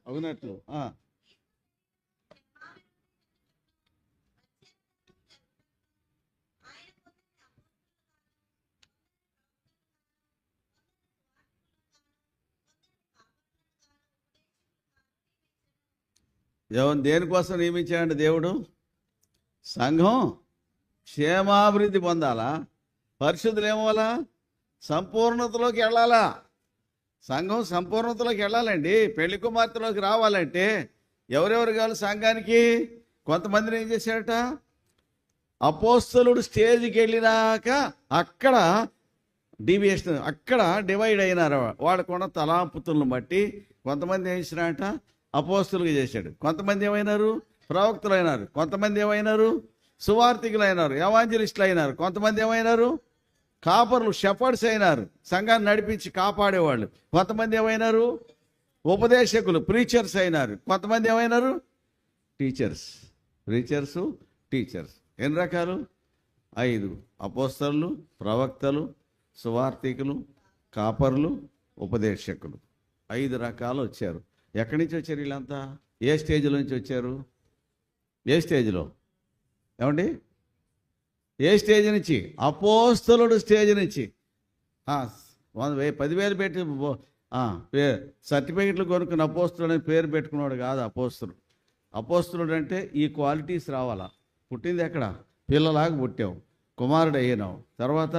అవునట్లు. దేనికోసం నియమించాడు దేవుడు? సంఘం క్షేమాభివృద్ధి పొందాలా? పరిశుద్ధులు ఏమవ్వాలా? సంపూర్ణతలోకి వెళ్ళాలా? సంఘం సంపూర్ణతలోకి వెళ్ళాలండి. పెళ్లి కుమార్తెలోకి రావాలంటే ఎవరెవరు కావాలి సంఘానికి? కొంతమందిని ఏం చేశాడట? అపోస్తలుడు స్టేజ్కి వెళ్ళినాక అక్కడ డీవియేషన్, అక్కడ డివైడ్ అయినారు. వాళ్ళకున్న తలాంపుతులను బట్టి కొంతమంది ఏం చేసినారట? అపోస్తలుగా చేశాడు. కొంతమంది ఏమైనారు? ప్రవక్తలు అయినారు. కొంతమంది ఏమైనారు? సువార్థికులు అయినారు. ఎవాంజలిస్టులు అయినారు. కొంతమంది ఏమైనారు? కాపర్లు, షెపర్డ్స్ అయినారు. సంఘాన్ని నడిపించి కాపాడేవాళ్ళు. కొంతమంది ఏమైనారు? ఉపదేశకులు, ప్రీచర్స్ అయినారు. కొంతమంది ఏమైనారు? టీచర్స్. ప్రీచర్సు, టీచర్స్. ఎన్ని రకాలు? 5. అపోస్తలులు, ప్రవక్తలు, సువార్థికులు, కాపర్లు, ఉపదేశకులు. 5 రకాలు వచ్చారు. ఎక్కడి నుంచి వచ్చారు వీళ్ళంతా? ఏ స్టేజ్లో నుంచి వచ్చారు? ఏ స్టేజ్లో? ఏమండి? ఏ స్టేజ్ నుంచి? అపోస్తలుడు స్టేజ్ నుంచి. 10,000 పెట్టి సర్టిఫికెట్లు కొనుక్కుని అపోస్తలుడు అని పేరు పెట్టుకున్నాడు కాదు అపోస్తలుడు. అపోస్తలుడు అంటే ఈ క్వాలిటీస్ రావాలా. పుట్టింది ఎక్కడ? పిల్లలాగా పుట్టావు, కుమారుడు అయినావు, తర్వాత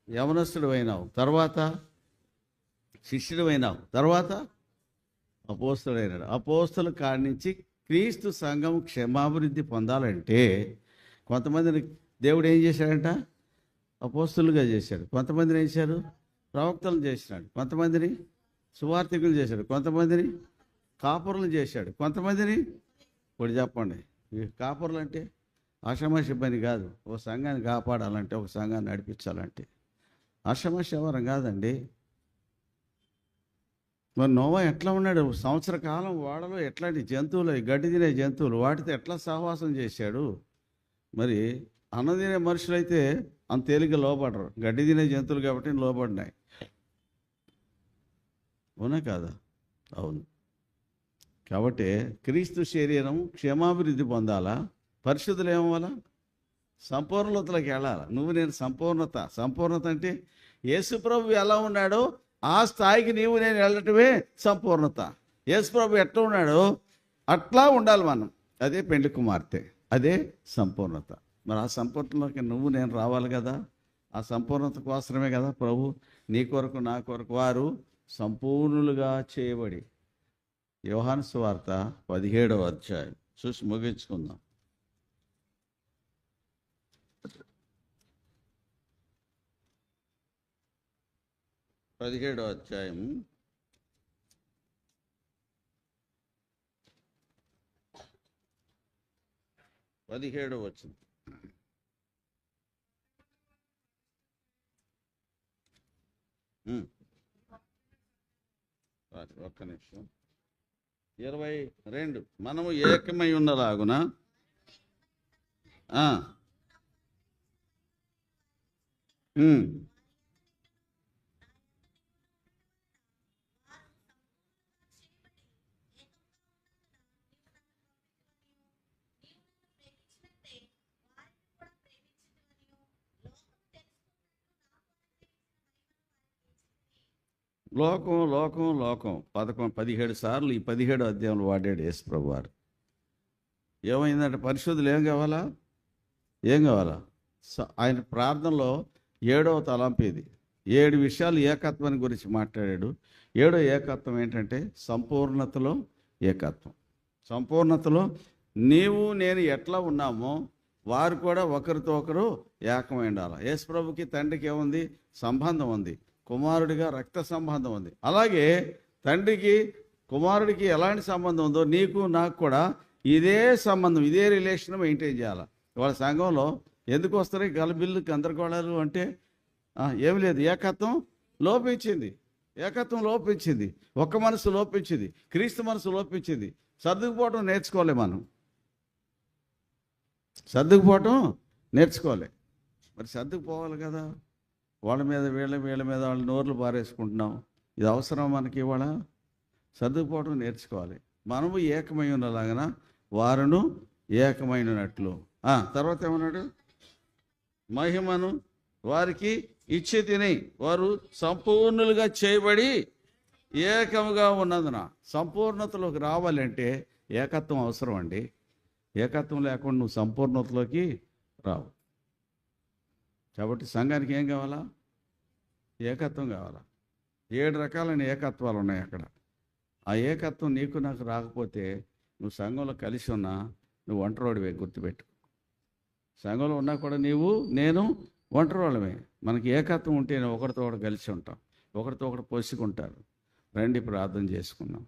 యవనస్తుడు అయినావు, తర్వాత శిష్యుడు అయినావు, తర్వాత అపోస్తలుడు అయినాడు. అపోస్తల కాడి నుంచి క్రీస్తు సంఘం క్షేమాభివృద్ధి పొందాలంటే కొంతమందిని దేవుడు ఏం చేశాడంట? అపోస్తలుగా చేశాడు. కొంతమందిని ఏం చేశాడు? ప్రవక్తలను చేసినాడు. కొంతమందిని సువార్థికులు చేశాడు. కొంతమందిని కాపురులు చేశాడు. కొంతమందిని ఇప్పుడు చెప్పండి. ఈ కాపురులు అంటే ఆషామాషి పని కాదు. ఒక సంఘాన్ని కాపాడాలంటే, ఒక సంఘాన్ని నడిపించాలంటే ఆషామాషి ఎవరం కాదండి. మరి నోవా ఎట్లా ఉన్నాడు? సంవత్సర కాలం వాడలో ఎట్లాంటి జంతువులు, గడ్డి తినే జంతువులు, వాటితో ఎట్లా సహవాసం చేశాడు? మరి అన్నం తినే మనుషులైతే అంత తేలిగ్గా లోపడరు. గడ్డి తినే జంతువులు కాబట్టి లోపడినాయి. అవునా కాదా? అవును. కాబట్టి క్రీస్తు శరీరం క్షేమాభివృద్ధి పొందాలా? పరిశుద్ధులు ఏమవ్వాలా? సంపూర్ణతలోకి వెళ్ళాలి. నువ్వు నేను సంపూర్ణత అంటే యేసుప్రభు ఎలా ఉన్నాడో ఆ స్థాయికి నీవు నేను వెళ్ళటమే సంపూర్ణత. యేసుప్రభు ఎట్లా ఉన్నాడో అట్లా ఉండాలి మనం. అదే పెండ్లి కుమార్తె, అదే సంపూర్ణత. మరి ఆ సంపూర్ణతలోకి నువ్వు నేను రావాలి కదా. ఆ సంపూర్ణత కోసమే కదా ప్రభు నీ కొరకు నా కొరకు వారు సంపూర్ణులుగా చేయబడి. యోహాను సువార్త 17వ అధ్యాయం చూసి ముగించుకుందాం. 17వ అధ్యాయం 17వ వచనం. ఒక్క నిమిషం. 22. మనము ఏకమై ఉన్నలాగున లోకం లోకం లోకం 17 సార్లు ఈ 17 అధ్యాయంలో వాడాడు యేసు ప్రభు వారు. ఏమైందంటే పరిశుద్ధులు ఏం కావాలా? ఆయన ప్రార్థనలో 7వ తలంపు ఇది. 7 విషయాలు ఏకత్వాన్ని గురించి మాట్లాడాడు. 7వ ఏకత్వం ఏంటంటే సంపూర్ణతలో ఏకత్వం. సంపూర్ణతలో నీవు నేను ఎట్లా ఉన్నామో వారు కూడా ఒకరితో ఒకరు ఏకమై ఉండాలి. యేసు ప్రభుకి తండ్రికి ఏముంది? సంబంధం ఉంది. కుమారుడిగా రక్త సంబంధం ఉంది. అలాగే తండ్రికి కుమారుడికి ఎలాంటి సంబంధం ఉందో నీకు నాకు కూడా ఇదే సంబంధం, ఇదే రిలేషన్ మెయింటైన్ చేయాలి. వాళ్ళ సంఘంలో ఎందుకు వస్తారు గలబిల్లు గందరగోళాలు అంటే ఏమి లేదు, ఏకత్వం లోపించింది. ఏకత్వం లోపించింది, ఒక్క మనసు లోపించింది, క్రీస్తు మనసు లోపించింది. సర్దుకుపోవటం నేర్చుకోలే మనం, సర్దుకుపోవటం నేర్చుకోలే. మరి సర్దుకుపోవాలి కదా. వాళ్ళ మీద వీళ్ళ మీద వాళ్ళ నోర్లు పారేసుకుంటున్నాం. ఇది అవసరం మనకి? ఇవాళ సర్దుకుపోవటం నేర్చుకోవాలి. మనము ఏకమై ఉన్నలాగన వారును ఏకమైనట్లు. తర్వాత ఏమన్నాడు? మహిమను వారికి ఇచ్చి తిని వారు సంపూర్ణులుగా చేయబడి ఏకముగా ఉన్నందున. సంపూర్ణతలోకి రావాలంటే ఏకత్వం అవసరం అండి. ఏకత్వం లేకుండా నువ్వు సంపూర్ణతలోకి రావు. కాబట్టి సంఘానికి ఏం కావాలా? ఏకత్వం కావాలా. 7 రకాలైన ఏకత్వాలు ఉన్నాయి అక్కడ. ఆ ఏకత్వం నీకు నాకు రాకపోతే నువ్వు సంఘంలో కలిసి ఉన్నా నువ్వు ఒంటరివాడివే, గుర్తుపెట్టు. సంఘంలో ఉన్నా కూడా నీవు నేను ఒంటరివాళ్ళమే. మనకి ఏకత్వం ఉంటేనే ఒకరితో ఒకటి కలిసి ఉంటాం, ఒకరితో ఒకటి పోసుకుంటారు. రండి ప్రార్థన చేసుకుందాం.